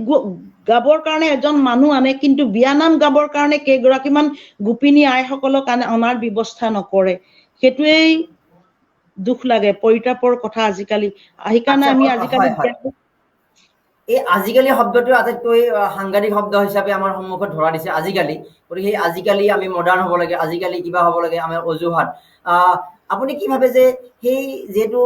গাবৰ কাৰণে এজন মানুহ আনে, কিন্তু বিয়ানাম গাবৰ কাৰণে কেইগৰাকীমান গোপিনী আইসকলক অনাৰ ব্যৱস্থা নকৰে। সেইটোৱেই দুখ লাগে, পৰিতাপৰ কথা আজিকালি। সেইকাৰণে আচ্ছা আমি হয় আজিকালি হয় এই আজিকালি শব্দটো আটাইতকৈ সাংঘাতিক শব্দ হিচাপে আমাৰ সন্মুখত ধৰা দিছে আজিকালি। গতিকে সেই আজিকালি আমি মডাৰ্ণ হ'ব লাগে, আজিকালি কিবা হ'ব লাগে, আমাৰ অজুহাত। আপুনি কি ভাবে যে সেই যিহেতু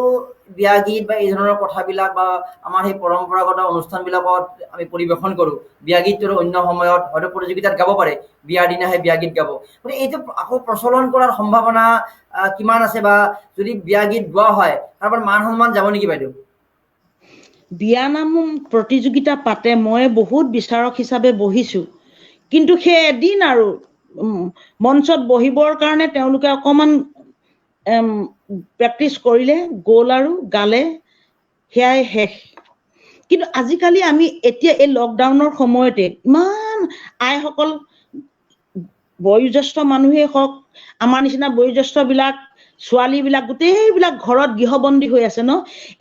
বিয়া গীত বা এই ধৰণৰ কথাবিলাক বা আমাৰ সেই পৰম্পৰাগত অনুষ্ঠানবিলাকত আমি পৰিৱেশন কৰোঁ, বিয়া গীতটো অন্য সময়ত হয়তো প্ৰতিযোগিতাত গাব পাৰে, বিয়াৰ দিনাহে বিয়া গীত গাব, গতিকে এইটো আকৌ প্ৰচলন কৰাৰ সম্ভাৱনা কিমান আছে, বা যদি বিয়া গীত গোৱা হয় তাৰপৰা মান সন্মান যাব নেকি বাইদেউ? বিয়ানাম প্ৰতিযোগিতা পাতে, মই বহুত বিচাৰক হিচাপে বহিছো, কিন্তু সেই এদিন আৰু মঞ্চত বহিবৰ কাৰণে তেওঁলোকে অকমান প্ৰেক্টিচ কৰিলে, গ'ল আৰু গালে, সেয়াই শেষ। কিন্তু আজিকালি আমি এতিয়া এই লকডাউনৰ সময়তে ইমান আইসকল, বয়োজ্যেষ্ঠ মানুহেই হওক, আমাৰ নিচিনা বয়োজ্যেষ্ঠ বিলাক, ছোৱালী বিলাক, গোটেইবিলাক ঘৰত গৃহবন্দী হৈ আছে ন।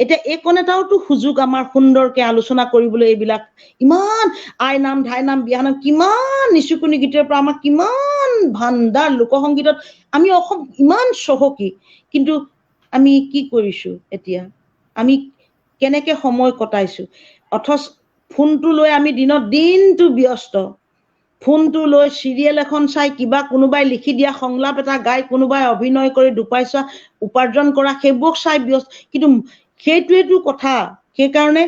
এতিয়া এইকণ এটাওতো সুযোগ আমাৰ সুন্দৰকে আলোচনা কৰিবলৈ, এইবিলাক ইমান আই নাম, ধাই নাম, বিয়া নাম, কিমান নিচুকনি গীতৰ পৰা আমাৰ কিমান ভাণ্ডাৰ, লোকসংগীতত আমি অসম ইমান চহকী, কিন্তু আমি কি কৰিছো এতিয়া, আমি কেনেকে সময় কটাইছো, অথচ ফোনটো লৈ আমি দিনটো ব্যস্ত, ফোনটো লৈ চিৰিয়েল এখন চাই, কিবা কোনোবাই লিখি দিয়া সংলাপ এটা গাই, কোনোবাই অভিনয় কৰি দুপইচা উপাৰ্জন কৰা, সেইবোৰ চাই ব্যস্ত। কিন্তু সেইটোৱেটো কথা। সেইকাৰণে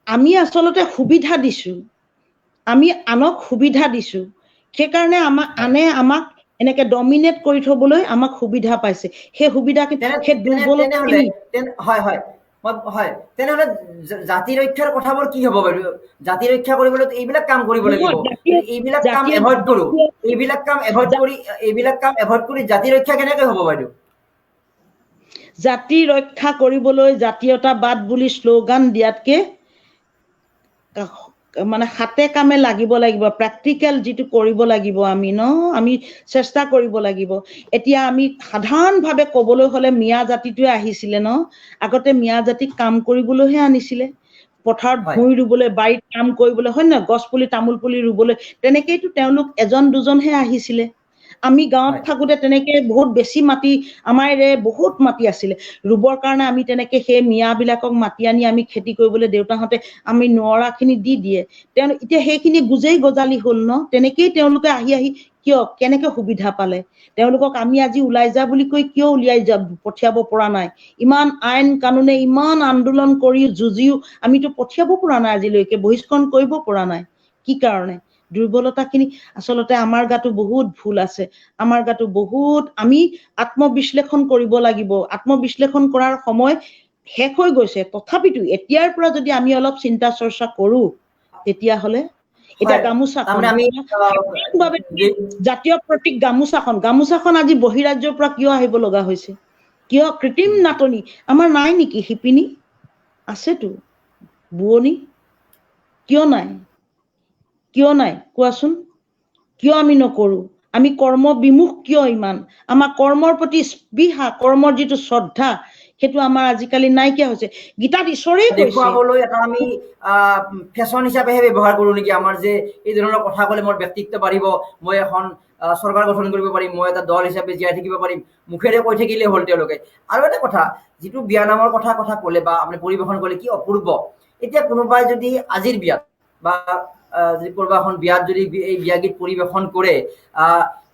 আমি আচলতে সুবিধা দিছো, আমি আনক সুবিধা দিছো, সেইকাৰণে আমাক এনেকে ডমিনেট কৰি থবলৈ আমাক সুবিধা পাইছে। সেই সুবিধা, সেই দুৰ্বলতাখিনি তেনেহলে জাতি ৰক্ষাৰ কথাবোৰ কি হ'ব বাৰু? জাতি ৰক্ষা কৰিবলৈ এইবিলাক কাম কৰিব লাগিব, এইবিলাক কাম এভইড কৰো, এইবিলাক কাম এভইড কৰি জাতি ৰক্ষা কেনেকৈ হ'ব বাইদেউ? জাতি ৰক্ষা কৰিবলৈ জাতীয়তাবাদ বুলি শ্লোগান দিয়াতকে মানে হাতে কামে লাগিব, প্ৰেক্টিকেল যিটো কৰিব লাগিব, আমি চেষ্টা কৰিব লাগিব। এতিয়া আমি সাধাৰণভাৱে ক'বলৈ হলে মিয়া জাতিটোৱে আহিছিলে ন, আগতে মিয়া জাতিক কাম কৰিবলৈহে আনিছিলে, পথাৰত ভূঁই ৰুবলৈ, বাৰীত কাম কৰিবলৈ, হয় নহয়, গছ পুলি তামোল পুলি ৰুবলৈ, তেনেকেইতো তেওঁলোক এজন দুজনহে আহিছিলে। আমি গাঁৱত থাকোতে তেনেকে বহুত বেছি মাটি, আমাৰ বহুত মাটি আছিলে ৰুবৰ কাৰণে, আমি তেনেকে সেই মিয়া বিলাকক মাতি আনি আমি খেতি কৰিবলৈ, দেউতাহঁতে আমি নোৱাৰা খিনি দি দিয়ে, এতিয়া সেইখিনি গুজেই গজালি হল ন। তেনেকেই তেওঁলোকে আহি কেনেকে সুবিধা পালে, তেওঁলোকক আমি আজি ওলাই যা বুলি কৈ কিয় উলিয়াই পঠিয়াব পৰা নাই? ইমান আইন কানুনে, ইমান আন্দোলন কৰি যুঁজিও আমিতো পঠিয়াব পৰা নাই, আজিলৈকে বহিষ্কৰণ কৰিব পৰা নাই। কি কাৰণে? দুৰ্বলতা খিনি আচলতে আমাৰ গাতো বহুত ভুল আছে, আমাৰ গাতো বহুত, আমি আত্মবিশ্লেষণ কৰিব লাগিব। আত্মবিশ্লেষণ কৰাৰ সময় শেষ হৈ গৈছে, তথাপিতো এতিয়াৰ পৰা যদি আমি অলপ চিন্তা চৰ্চা কৰো, তেতিয়াহলে এতিয়া গামোচাখন, জাতীয় প্ৰতীক গামোচাখন আজি বহিৰাজ্যৰ পৰা কিয় আহিব লগা হৈছে? কিয়? কৃত্ৰিম নাটনি। আমাৰ নাই নেকি শিপিনী? আছেতো, বোৱনী, কিয় নাই? কোৱাচোন, কিয় আমি নকৰো? আমি কৰ্ম বিমুখ কিয় ইমান? আমাৰ কৰ্মৰ প্ৰতি স্পৃহা, কৰ্মৰ যিটো শ্ৰদ্ধা, সেইটো আমাৰ আজিকালি নাইকিয়া হৈছে। গীতাত ঈশ্বৰেই কৈছে, দেখুৱাবলৈ এটা আমি ফেশ্বন হিচাপেহে ব্যৱহাৰ কৰো নেকি? আমাৰ যে এই ধৰণৰ কথা ক'লে মোৰ ব্যক্তিত্ব বাঢ়িব, মই এখন চৰকাৰ গঠন কৰিব পাৰিম, মই এটা দল হিচাপে জীয়াই থাকিব পাৰিম, মুখেৰে কৈ থাকিলেই হ'ল তেওঁলোকে। আৰু এটা কথা, যিটো বিয়া নামৰ কথা ক'লে বা আপুনি পৰিৱেশন কৰিলে, কি অপূৰ্ব। এতিয়া কোনোবাই যদি আজিৰ বিয়াত বা যদি কোনোবা এখন বিয়াত যদি এই বিয়া গীত পৰিৱেশন কৰে,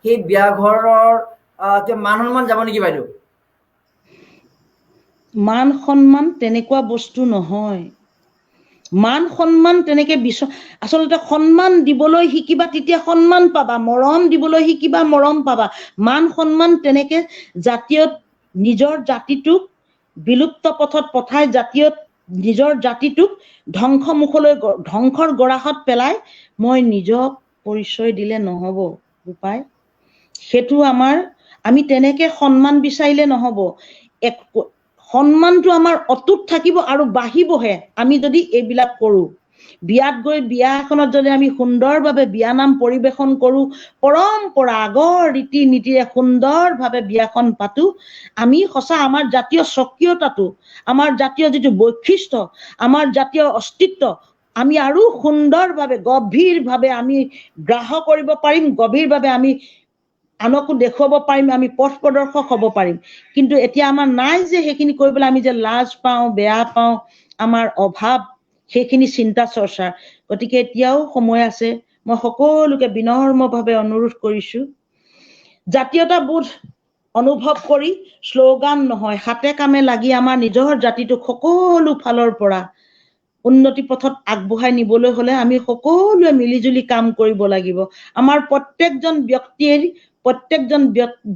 সেই বিয়া ঘৰৰ মান সন্মান যাব নেকি বাইদেউ? মান সন্মান তেনেকুৱা বস্তু নহয়। মান সন্মান তেনেকে আচলতে সন্মান দিবলৈ শিকিবা, তেতিয়া সন্মান পাবা। মৰম দিবলৈ শিকিবা, মৰম পাবা। মান সন্মান তেনেকে জাতীয়ত নিজৰ জাতিটোক বিলুপ্ত পথত পঠাই নিজৰ জাতিটোক ধ্বংসৰ গৰাহত পেলাই মই নিজক পৰিচয় দিলে নহব বোপাই। সেইটো আমি তেনেকে সন্মান বিচাৰিলে নহব। সন্মানটো আমাৰ অটুট থাকিব আৰু বাঢ়িবহে আমি যদি এইবিলাক কৰো। বিয়াত গৈ বিয়া এখনত যদি আমি সুন্দৰভাৱে বিয়ানাম পৰিবেশন কৰো, পৰম্পৰা আগৰ ৰীতি নীতিৰে সুন্দৰভাৱে বিয়াখন পাতো, আমি সঁচা আমাৰ জাতীয় স্বকীয়তাটো, আমাৰ জাতীয় যিটো বৈশিষ্ট্য, আমাৰ জাতীয় অস্তিত্ব আমি আৰু সুন্দৰভাৱে গভীৰভাৱে আমি গ্ৰাহ্য কৰিব পাৰিম, গভীৰভাৱে আমি আনকো দেখুৱাব পাৰিম, আমি পথ প্ৰদৰ্শক হ'ব পাৰিম। কিন্তু এতিয়া আমাৰ নাই যে সেইখিনি কৰিবলৈ আমি যে লাজ পাওঁ, বেয়া পাওঁ, আমাৰ অভাৱ সেইখিনি চিন্তা চৰ্চাৰ। গতিকে এতিয়াও সময় আছে। মই সকলোকে বিনম্ৰভাৱে অনুৰোধ কৰিছো, জাতীয়তাবোধ অনুভৱ কৰি শ্লোগান নহয়, হাতে কামে লাগি আমাৰ নিজৰ জাতিটোক সকলো ফালৰ পৰা উন্নতি পথত আগবঢ়াই নিবলৈ হলে আমি সকলোৱে মিলিজুলি কাম কৰিব লাগিব। আমাৰ প্ৰত্যেকজন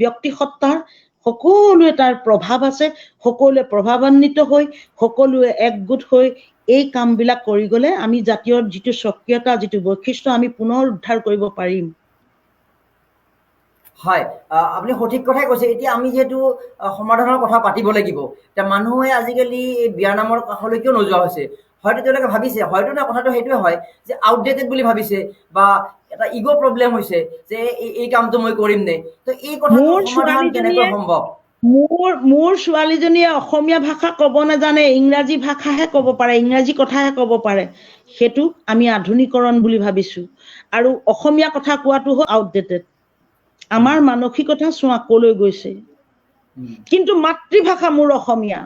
ব্যক্তি সত্তাৰ সকলোৱে তাৰ প্ৰভাৱ আছে। সকলোৱে প্ৰভাৱান্বিত হৈ, সকলোৱে একগোট হৈ এই কামবিলাক কৰি গলে আমি জাতীয় যিটো স্বকীয়তা, যিটো বৈশিষ্ট্য আমি পুনৰ উদ্ধাৰ কৰিব পাৰিম। হয়, আপুনি সঠিক কথাই কৈছে। এতিয়া আমি যিহেতু সমাধানৰ কথা পাতিব লাগিব, এতিয়া মানুহে আজিকালি এই বিয়া নামৰ কাষলৈকেও নোযোৱা হৈছে। হয়তো তেওঁলোকে ভাবিছে, হয়তো না কথাটো সেইটোৱে হয় যে আউটডেটেড বুলি ভাবিছে, বা এটা ইগ' প্ৰব্লেম হৈছে যে এই কামটো মই কৰিম নে। তো এই কথাটোৰ সমাধান কেনেকৈ সম্ভৱ? মোৰ ছোৱালীজনীয়ে অসমীয়া ভাষা ক'ব নাজানে, ইংৰাজী ভাষাহে ক'ব পাৰে, ইংৰাজী কথাহে ক'ব পাৰে। সেইটো আমি আধুনিকৰণ বুলি ভাবিছো, আৰু অসমীয়া কথা কোৱাটো হ'ল আউটডেটেড। আমাৰ মানসিকতা চোৱা কলৈ গৈছে। কিন্তু মাতৃভাষা মোৰ অসমীয়া।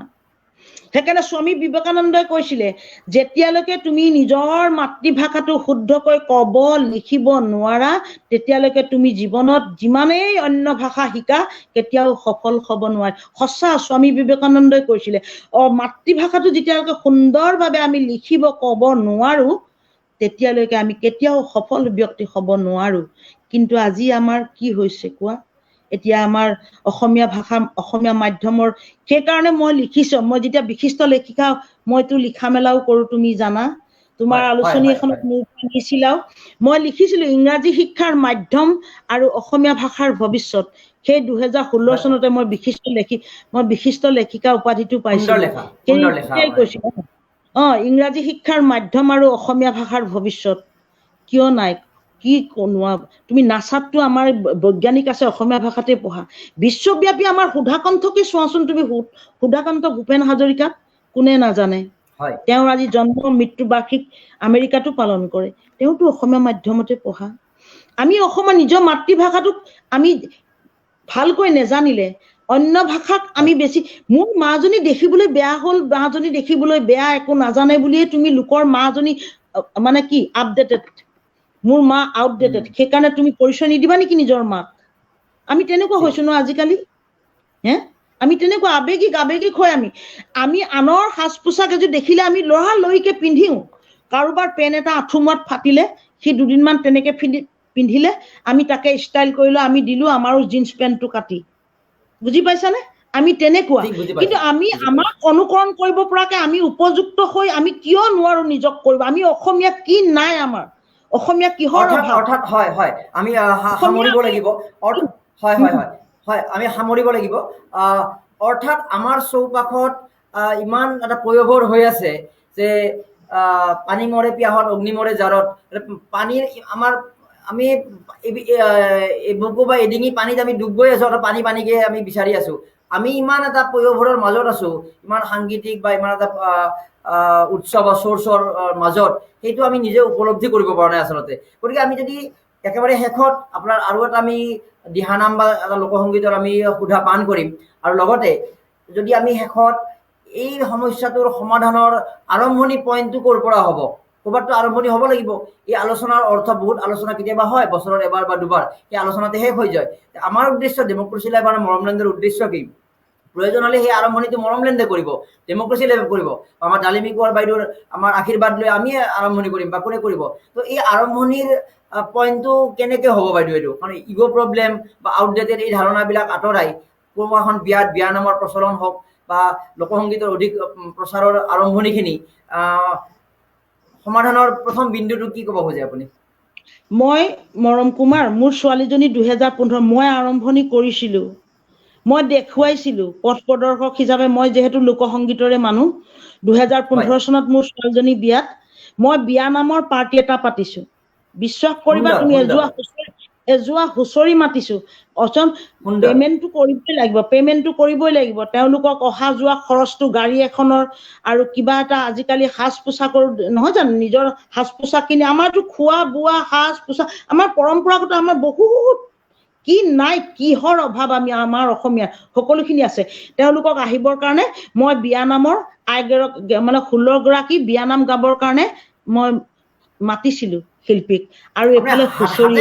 সেইকাৰণে স্বামী বিবেকানন্দই কৈছিলে, যেতিয়ালৈকে তুমি নিজৰ মাতৃভাষাটো শুদ্ধকৈ কব লিখিব নোৱাৰা, তেতিয়ালৈকে তুমি জীৱনত যিমানেই অন্য ভাষা শিকা কেতিয়াও সফল হব নোৱাৰে। সঁচা, স্বামী বিবেকানন্দই কৈছিলে, মাতৃভাষাটো যেতিয়ালৈকে সুন্দৰভাৱে আমি লিখিব কব নোৱাৰো, তেতিয়ালৈকে আমি কেতিয়াও সফল ব্যক্তি হব নোৱাৰো। কিন্তু আজি আমাৰ কি হৈছে কোৱা? এতিয়া আমাৰ অসমীয়া ভাষা, অসমীয়া মাধ্যমৰ, সেইকাৰণে মই লিখিছো, মই যেতিয়া বিশিষ্ট লেখিকা, মইতো লিখা মেলাও কৰো, তুমি জানা। তোমাৰ আলোচনী এখনত মোৰ লিখিছিলাও, মই লিখিছিলো ইংৰাজী শিক্ষাৰ মাধ্যম আৰু অসমীয়া ভাষাৰ ভৱিষ্যত। সেই 2016 চনতে মই বিশিষ্ট লেখিকা উপাধিটো পাইছিলো। সেই কৈছিলো, ইংৰাজী শিক্ষাৰ মাধ্যম আৰু অসমীয়া ভাষাৰ ভৱিষ্যত। কিয় নাই? কি নোৱাৰা? তুমি নাচাতটো আমাৰ বৈজ্ঞানিক আছে অসমীয়া ভাষাতে পঢ়া। বিশ্বব্যাপী আমাৰ সুধাকণ্ঠকে চোৱাচোন তুমি, সুধাকণ্ঠ ভূপেন হাজৰিকা কোনে নাজানে? তেওঁৰ আজি জন্ম মৃত্যু বাৰ্ষিক আমেৰিকাতো পালন কৰে, তেওঁতো অসমীয়া মাধ্যমতে পঢ়া। আমি অসমীয়া নিজৰ মাতৃভাষাটোক আমি ভালকৈ নেজানিলে অন্য ভাষাক আমি বেছি, মোৰ মাজনী দেখিবলৈ বেয়া হ'ল, মাজনী দেখিবলৈ বেয়া, একো নাজানে বুলিয়ে তুমি লোকৰ মাজনী মানে কি আপডেটেড, মোৰ মা আউটডেটেড, সেইকাৰণে তুমি পৰিচয় নিদিবা নেকি নিজৰ মাক? আমি তেনেকুৱা হৈছো ন আজিকালি। আমি তেনেকুৱা আবেগিক হৈ আমি আনৰ সাজ পোছাক এযোৰ দেখিলে আমি লৰালৰিকে পিন্ধিও। কাৰোবাৰ পেন এটা আঁঠুমূৰত ফাটিলে, সি দুদিনমান তেনেকে পিন্ধিলে, আমি তাকে ষ্টাইল কৰিলো, আমি দিলো আমাৰো জিন্স পেণ্টটো কাটি। বুজি পাইছানে? আমি তেনেকুৱা। কিন্তু আমি আমাক অনুকৰণ কৰিব পৰাকে আমি উপযুক্ত হৈ আমি কিয় নোৱাৰো নিজক কৰিব? আমি অসমীয়া কি নাই আমাৰ? অসমীয়া কিহৰ অভাৱ? অৰ্থাৎ হয় আমি সামৰিব লাগিব। হয় আমি সামৰিব লাগিব। অৰ্থাৎ আমাৰ চৌপাশত ইমান এটা পয়োভৰ হৈ আছে যে পানী মৰে পিয়াহত, অগ্নি মৰে জাৰত। পানীৰ আমি বুকু বা এডিঙি পানীত আমি ডুব গৈ আছো, পানীকে আমি বিচাৰি আছো। আমি ইমান এটা পয়োভৰৰ মাজত আছো, ইমান সাংগীতিক বা ইমান এটা উৎসৱ বা চৰ্চৰ মাজত, সেইটো আমি নিজে উপলব্ধি কৰিব পৰা নাই আচলতে। গতিকে আমি যদি একেবাৰে শেষত আপোনাৰ আৰু এটা আমি দিহানাম বা এটা লোকসংগীতৰ আমি সুধা পান কৰিম, আৰু লগতে যদি আমি শেষত এই সমস্যাটোৰ সমাধানৰ আৰম্ভণি পইণ্টটো ক'ৰ পৰা হ'ব, ক'ৰবাততো আৰম্ভণি হ'ব লাগিব। এই আলোচনাৰ অৰ্থ, বহুত আলোচনা কেতিয়াবা হয় বছৰত এবাৰ বা দুবাৰ, সেই আলোচনাতে শেষ হৈ যায়। আমাৰ উদ্দেশ্য, ডেমক্ৰেচি লাইভ আৰু মৰমলেণ্ডৰ উদ্দেশ্য কি? প্ৰয়োজন হ'লে সেই আৰম্ভণিটো মৰমলেন্দে কৰিব, ডেমক্ৰেচি লেভেল কৰিব, আমাৰ ডালিমী কোঁৱৰ বাইদেউৰ আমাৰ আশীৰ্বাদ লৈ আমিয়ে আৰম্ভণি কৰিম বা কোনে কৰিব। তো এই আৰম্ভণিৰ পইণ্টটো কেনেকৈ হ'ব বাইদেউ এইটো? কাৰণ ইগ' প্ৰব্লেম বা আউটডেটেড এই ধাৰণাবিলাক আঁতৰাই কোনো এখন বিয়াত বিয়া নামৰ প্ৰচলন হওক বা লোকসংগীতৰ অধিক প্ৰচাৰৰ আৰম্ভণিখিনি সমাধানৰ প্ৰথম বিন্দুটো কি ক'ব খোজে আপুনি? মই মৰম কুমাৰ, মোৰ ছোৱালীজনী 2015 মই আৰম্ভণি কৰিছিলোঁ, মই দেখুৱাইছিলোঁ পথ প্ৰদৰ্শক হিচাপে। মই যিহেতু লোকসংগীতৰে মানুহ, 2015 চনত মোৰ ছোৱালীজনী বিয়াত মই বিয়া নামৰ পাৰ্টি এটা পাতিছোঁ। বিশ্বাস কৰিবা তুমি, এযোৱা হুঁচৰি মাতিছোঁ। পেমেণ্টটো কৰিবই লাগিব, তেওঁলোকক অহা যোৱা খৰচটো গাড়ী এখনৰ আৰু কিবা এটা আজিকালি সাজ পোছাকৰ নহয় জানো, নিজৰ সাজ পোছাক কিনি আমাৰতো খোৱা বোৱা সাজ পোছাক আমাৰ পৰম্পৰাগত, আমাৰ বহুত কি নাই, কিহৰ অভাৱ আমি আমাৰ অসমীয়া সকলোখিনি আছে। তেওঁলোকক আহিবৰ কাৰণে মই বিয়া নামৰ মানে 16 গৰাকী বিয়ানাম গাবৰ কাৰণে মই মাতিছিলো শিল্পীক। আৰু এফালে হুঁচৰি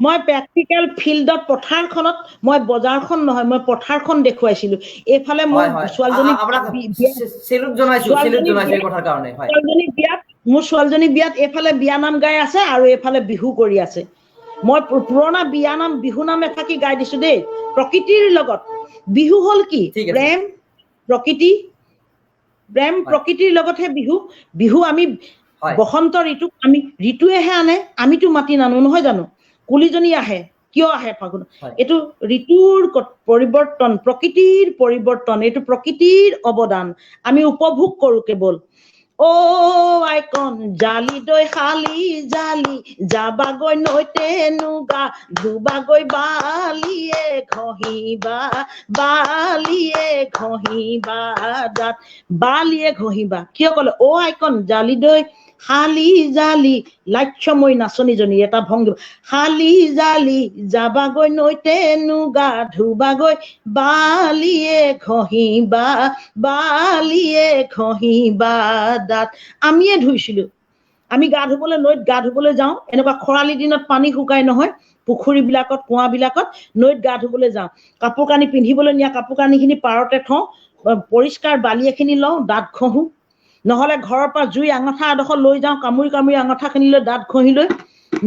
মই প্ৰেক্টিকেল ফিল্ডত পথাৰখনত, মই বজাৰখন নহয় মই পথাৰখন দেখুৱাইছিলো। এইফালে মোৰ ছোৱালীজনী বিয়াত এইফালে বিয়ানাম গাই আছে আৰু এইফালে বিহু কৰি আছে। মই পুৰণা বিয়ানাম বিহু নাম এফাকি গাই দিছো দেই, প্ৰকৃতিৰ লগত। বিহু হ'ল কি? প্ৰেম প্ৰকৃতিৰ লগতহে বিহু। বিহু আমি বসন্ত ঋতুক আমি ঋতুৱেহে আনে, আমিতো মাতি নানো নহয় জানো। কুলিজনী আহে, কিয় আহে ফাগুন? এইটো ঋতুৰ পৰিৱৰ্তন, প্ৰকৃতিৰ পৰিৱৰ্তন, এইটো প্ৰকৃতিৰ অৱদান আমি উপভোগ কৰো কেৱল। অ আইকন জালি দৈ খালি জালি, যাবাগৈ নৈতে নুগা, ধুবাগৈ বালিয়ে ঘঁহিবা, বালিয়ে ঘঁহিবা দাঁত, বালিয়ে ঘঁহিবা। কিয় কলে? অ আইকন জালি দৈ শালি জালি, লাক্ষময়ী নাচনীজনী এটা ভংগী, শালি জালি যাবাগৈ নৈতে নুগা, ধুবাগৈ বালিয়ে ঘঁহিবা, বালিয়ে ঘঁহিবা দাঁত। আমিয়ে ধুইছিলো। আমি গা ধুবলৈ নৈত গা ধুবলৈ যাওঁ, এনেকুৱা খৰালি দিনত পানী শুকাই নহয়, পুখুৰী বিলাকত কুঁৱা বিলাকত নৈত গা ধুবলৈ যাওঁ। কাপোৰ কানি পিন্ধিবলৈ নিয়া কাপোৰ কানিখিনি পাৰতে থওঁ, পৰিষ্কাৰ বালি এখিনি লওঁ, দাঁত ঘঁহো। নহলে ঘৰৰ পৰা জুই আঙঠা এডোখৰ লৈ যাওঁ, কামুৰি কামুৰি আঙঠাখিনি লৈ দাঁত ঘঁহি লৈ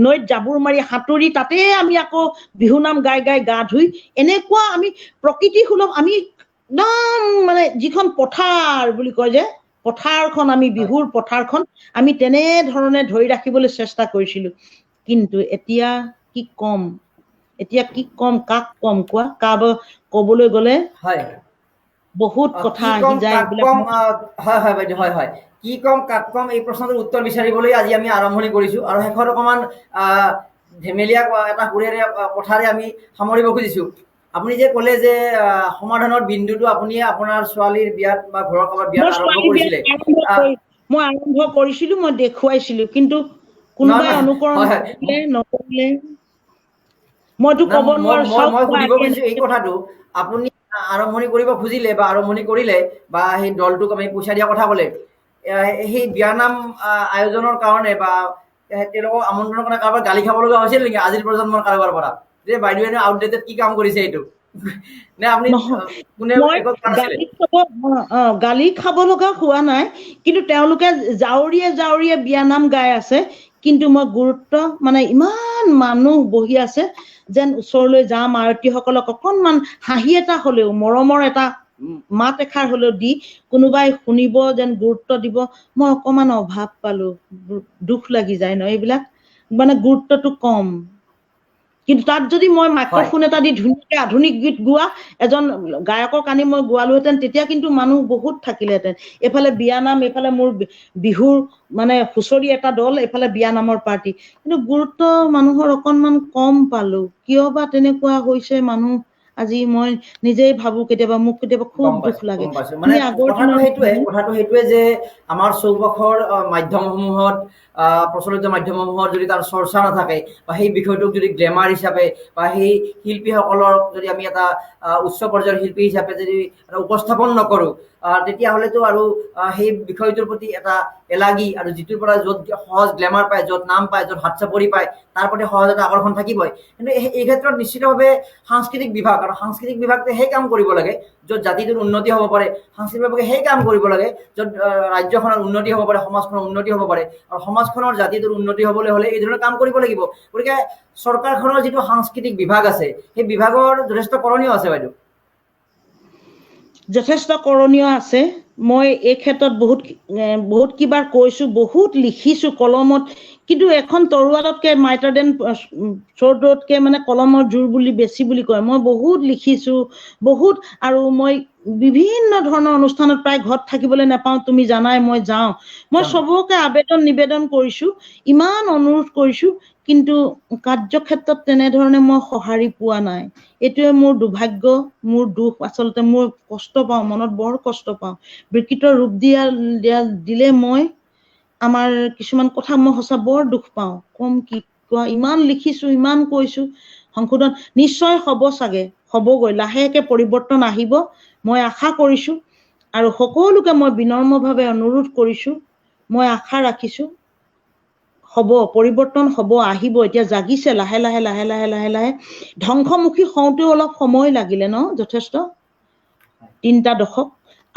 নৈত জাবুৰ মাৰি সাঁতুৰি তাতে আমি আকৌ বিহু নাম গাই গাই গা ধুই, এনেকুৱা আমি প্ৰকৃতি সুলভ। আমি একদম মানে যিখন পথাৰ বুলি কয় যে, পথাৰখন, আমি বিহুৰ পথাৰখন আমি তেনেধৰণে ধৰি ৰাখিবলৈ চেষ্টা কৰিছিলো। কিন্তু এতিয়া কি কম, কাক কম কোৱা? কবলৈ গলে বহুত কথা আহি যায়। হয় বাইদেউ, হয় কি কম কাক কম, এই প্ৰশ্নটোৰ উত্তৰ বিচাৰিবলৈ আজি আমি আৰম্ভণি কৰিছো। আৰু শেষত অকণমান ধেমেলীয়া এটা সুৰেৰে কথাৰে আমি সামৰিব খুজিছো। আপুনি যে ক'লে যে সমাধানৰ বিন্দুটো আপুনি আপোনাৰ ছোৱালীৰ বিয়াত বা ঘৰৰ কাৰোবাৰ বিয়াত আৰম্ভ কৰিছিলে। মই আৰম্ভ কৰিছিলো, মই দেখুৱাইছিলো, কিন্তু কোনোবাই অনুকৰণ নকৰিলে মইতো ক'ব নোৱাৰো। মই সুধিব খুজিছো এই কথাটো, আপুনি আৰম্ভণি কৰিব খুজিলে বা আৰম্ভণি কৰিলে বা সেই দলটোক আমি পইচা দিয়া কথা ক'লে, সেই বিয়ানাম আয়োজনৰ কাৰণে বা তেওঁলোকক আমন্ত্ৰণৰ কাৰণে কাৰোবাৰ গালি খাব লগা হৈছিল নেকি আজিৰ প্ৰজন্মৰ কাৰোবাৰ পৰা, যে বাইদেৱে আউটডেটেড কি কাম কৰিছে এইটো? নে আপুনি গালি খাব লগা হোৱা নাই, কিন্তু তেওঁলোকে জাউৰিয়ে জাউৰিয়ে বিয়ানাম গাই আছে। কিন্তু মই গুৰুত্ব, মানে ইমান মানুহ বহি আছে, যেন ওচৰলৈ যাম, আয়তীসকলক অকনমান হাঁহি এটা হলেও, মৰমৰ এটা মাত এষাৰ হলেও দি কোনোবাই শুনিব যেন গুৰুত্ব দিব, মই অকমান অভাৱ পালো। দুখ লাগি যায় ন এইবিলাক, মানে গুৰুত্বটো কম। কিন্তু তাত যদি মই মাইক্ৰফোন এটা দি ধুনীয়াকে আধুনিক গীত গোৱা এজন গায়কক আনি মই গোৱালোহেঁতেন, তেতিয়া কিন্তু মানুহ বহুত থাকিলেহেঁতেন। এইফালে বিয়ানাম, এইফালে মোৰ বিহুৰ মানে হুঁচৰি এটা দল, এইফালে বিয়ানামৰ পাৰ্টি। কিন্তু গুৰুত্ব মানুহৰ অকনমান কম পালো। কিয় বা তেনেকুৱা হৈছে মানুহ, আজি মই নিজেই ভাবো, কেতিয়াবা মোক কেতিয়াবা খুব দুখ লাগে। মানে কথাটো সেইটোৱে যে আমাৰ চৌপাশৰ মাধ্যমসমূহত, প্ৰচলিত মাধ্যমসমূহত যদি তাৰ চৰ্চা নাথাকে বা সেই বিষয়টোক যদি গ্লেমাৰ হিচাপে বা সেই শিল্পীসকলক যদি আমি এটা উচ্চ পৰ্যায়ৰ শিল্পী হিচাপে যদি উপস্থাপন নকৰো, তেতিয়াহ'লেতো আৰু সেই বিষয়টোৰ প্ৰতি এটা এলাগি আৰু যিটোৰ পৰা য'ত সহজ গ্লেমাৰ পায়, য'ত নাম পায়, য'ত হাত চাপৰি পায়, তাৰ প্ৰতি সহজ এটা আকৰ্ষণ থাকিবই। কিন্তু এই ক্ষেত্ৰত নিশ্চিতভাৱে সাংস্কৃতিক বিভাগ আৰু সাংস্কৃতিক বিভাগটোৱে সেই কাম কৰিব লাগে য'ত জাতিটোৰ উন্নতি হ'ব পাৰে, সাংস্কৃতিক বিভাগে সেই কাম কৰিব লাগে য'ত ৰাজ্যখনৰ উন্নতি হ'ব পাৰে, সমাজখনৰ উন্নতি হ'ব পাৰে। আৰু সমাজখনৰ জাতিটোৰ উন্নতি হ'বলৈ হ'লে এই ধৰণৰ কাম কৰিব লাগিব। গতিকে চৰকাৰখনৰ যিটো সাংস্কৃতিক বিভাগ আছে সেই বিভাগৰ যথেষ্ট কৰণীয় আছে বাইদেউ। যথেষ্ট কৰণীয় আছে। মই এই ক্ষেত্ৰত বহুত কিবাৰ কৈছোঁ, বহুত লিখিছোঁ কলমত, কিন্তু এখন তৰোৱালতকৈ মাইটাৰ দেন চৰ্ডতকৈ মানে কলমৰ জোৰ বুলি বেছি বুলি কয়। মই বহুত লিখিছোঁ, বহুত, আৰু মই বিভিন্ন ধৰণৰ অনুষ্ঠানত প্ৰায় ঘৰত থাকিবলৈ নাপাওঁ, তুমি জানাই, মই যাওঁ। মই চবকে নিবেদন কৰিছোঁ, ইমান অনুৰোধ কৰিছোঁ, কিন্তু কাৰ্যক্ষেত্ৰত তেনেধৰণে মই সঁহাৰি পোৱা নাই। এইটোৱে মোৰ দুৰ্ভাগ্য, মোৰ দুখ। আচলতে মোৰ কষ্ট পাওঁ, মনত বৰ কষ্ট পাওঁ। বিকৃত ৰূপ দিলে মই আমাৰ কিছুমান কথা মই সঁচা বৰ দুখ পাওঁ। কম কি কোৱা, ইমান লিখিছোঁ, ইমান কৈছোঁ। সংশোধন নিশ্চয় হ'ব, চাগে হ'বগৈ, লাহেকৈ পৰিৱৰ্তন আহিব, মই আশা কৰিছোঁ। আৰু সকলোকে মই বিনম্ৰভাৱে অনুৰোধ কৰিছোঁ, মই আশা ৰাখিছোঁ হ'ব, পৰিৱৰ্তন হ'ব, আহিব। এতিয়া জাগিছে লাহে লাহে লাহে লাহে লাহে লাহে। ধ্বংসমুখী হওঁতেও অলপ সময় লাগিলে ন, যথেষ্ট 3টা দশক,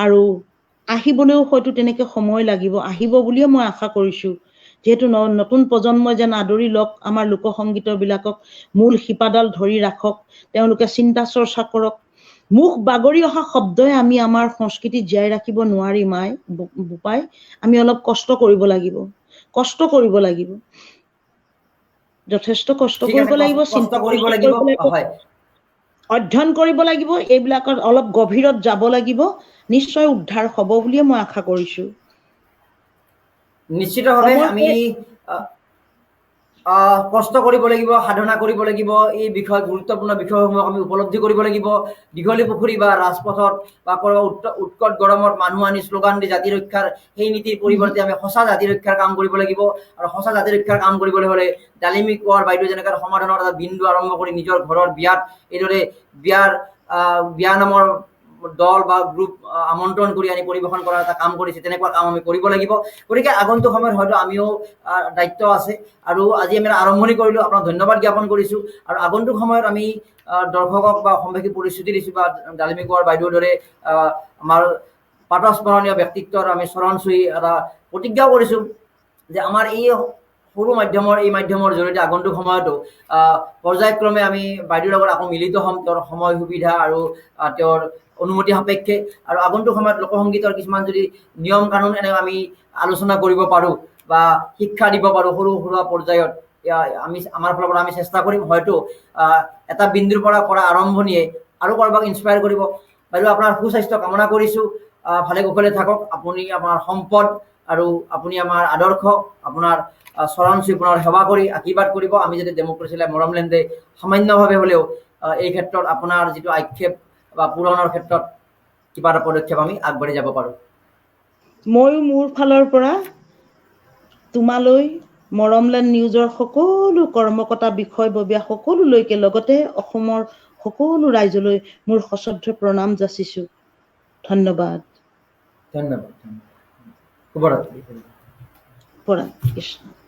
আৰু আহিবলৈও হয়তো তেনেকৈ সময় লাগিব, আহিব বুলিয়ে মই আশা কৰিছোঁ। যিহেতু নতুন প্ৰজন্মই যেন আদৰি লওক, আমাৰ লোকসংগীতৰ বিলাকক মূল শিপাডাল ধৰি ৰাখক, তেওঁলোকে চিন্তা চৰ্চা কৰক। মুখ বাগৰি অহা শব্দই আমি আমাৰ সংস্কৃতি জীয়াই ৰাখিব নোৱাৰিম। বোপাই, আমি অলপ কষ্ট কৰিব লাগিব, যথেষ্ট কষ্ট ঠিক কৰিব আছে, লাগিব, কষ্ট চিন্তা কৰিব চৰ্চা লাগিব। কৰিব লাগিব, হয়, অধ্যয়ন কৰিব লাগিব, এইবিলাকত অলপ গভীৰত যাব লাগিব। নিশ্চয় উদ্ধাৰ হ'ব বুলিয়ে মই আশা কৰিছোঁ। নিশ্চিতভাৱে আমি কষ্ট কৰিব লাগিব, সাধনা কৰিব লাগিব। এই বিষয়, গুৰুত্বপূৰ্ণ বিষয়সমূহক আমি উপলব্ধি কৰিব লাগিব। দীঘলী পুখুৰী বা ৰাজপথত বা উৎকট গৰমত মানুহ আনি শ্লোগান দি জাতি ৰক্ষাৰ সেই নীতিৰ পৰিৱৰ্তে আমি সঁচা জাতি ৰক্ষাৰ কাম কৰিব লাগিব। আৰু সঁচা জাতি ৰক্ষাৰ কাম কৰিবলৈ হ'লে ডালিমী কোঁৱৰ বাইদেউ যেনেকৈ সমাধানৰ এটা বিন্দু আৰম্ভ কৰি নিজৰ ঘৰৰ বিয়াত এইদৰে বিয়া নামৰ দল বা গ্ৰুপ আমন্ত্ৰণ কৰি আনি পৰিৱেশন কৰাৰ এটা কাম কৰিছে, তেনেকুৱা কাম আমি কৰিব লাগিব। গতিকে আগন্তুক সময়ত হয়তো আমিও দায়িত্ব আছে। আৰু আজি আমি আৰম্ভণি কৰিলোঁ, আপোনাক ধন্যবাদ জ্ঞাপন কৰিছোঁ। আৰু আগন্তুক সময়ত আমি দৰ্শকক বা অসমবাসী প্ৰতিশ্ৰুতি দিছোঁ, বা ডালিমী কোঁৱৰ বাইদেউৰ দৰে আমাৰ পাতস্মৰণীয় ব্যক্তিত্বৰ আমি চৰণ চুই এটা প্ৰতিজ্ঞাও কৰিছোঁ যে আমাৰ এই সৰু মাধ্যমৰ জৰিয়তে আগন্তুক সময়তো পৰ্যায়ক্ৰমে আমি বাইদেউৰ লগত আকৌ মিলিত হ'ম, তেওঁৰ সময় সুবিধা আৰু তেওঁৰ অনুমতি সাপেক্ষে। আৰু আগন্তুক সময়ত লোকসংগীতৰ কিছুমান যদি নিয়ম কানুন এনে আমি আলোচনা কৰিব পাৰোঁ বা শিক্ষা দিব পাৰোঁ সৰু সুৰা পৰ্যায়ত, আমাৰ ফালৰ পৰা আমি চেষ্টা কৰিম। হয়তো এটা বিন্দুৰ পৰা কৰা আৰম্ভণিয়ে আৰু কাৰোবাক ইনস্পায়াৰ কৰিব। বাইদেউ, আপোনাৰ সুস্বাস্থ্য কামনা কৰিছোঁ। ভালে কুশলে থাকক। আপুনি আমাৰ সম্পদ আৰু আপুনি আমাৰ আদৰ্শ। আপোনাৰ চৰণ চুই পুনৰ সেৱা কৰি আশীৰ্বাদ কৰিব। আমি যদি ডেমক্ৰেচি লাইভ মৰমলেণ্ডে সামান্যভাৱে হ'লেও এই ক্ষেত্ৰত আপোনাৰ যিটো আক্ষেপ বা পূৰণৰ ক্ষেত্ৰত কিবা এটা পদক্ষেপ আমি আগবাঢ়ি যাব পাৰোঁ। ময়ো মোৰ ফালৰ পৰা তোমালৈ, মৰমলেণ্ড নিউজৰ সকলো কৰ্মকৰ্তা, বিষয়ববীয়া সকলোলৈকে, লগতে অসমৰ সকলো ৰাইজলৈ মোৰ সশ্ৰদ্ধ প্ৰণাম যাচিছোঁ। ধন্যবাদ। ধন্যবাদ। শুভৰাত্ৰি। কৃষ্ণ।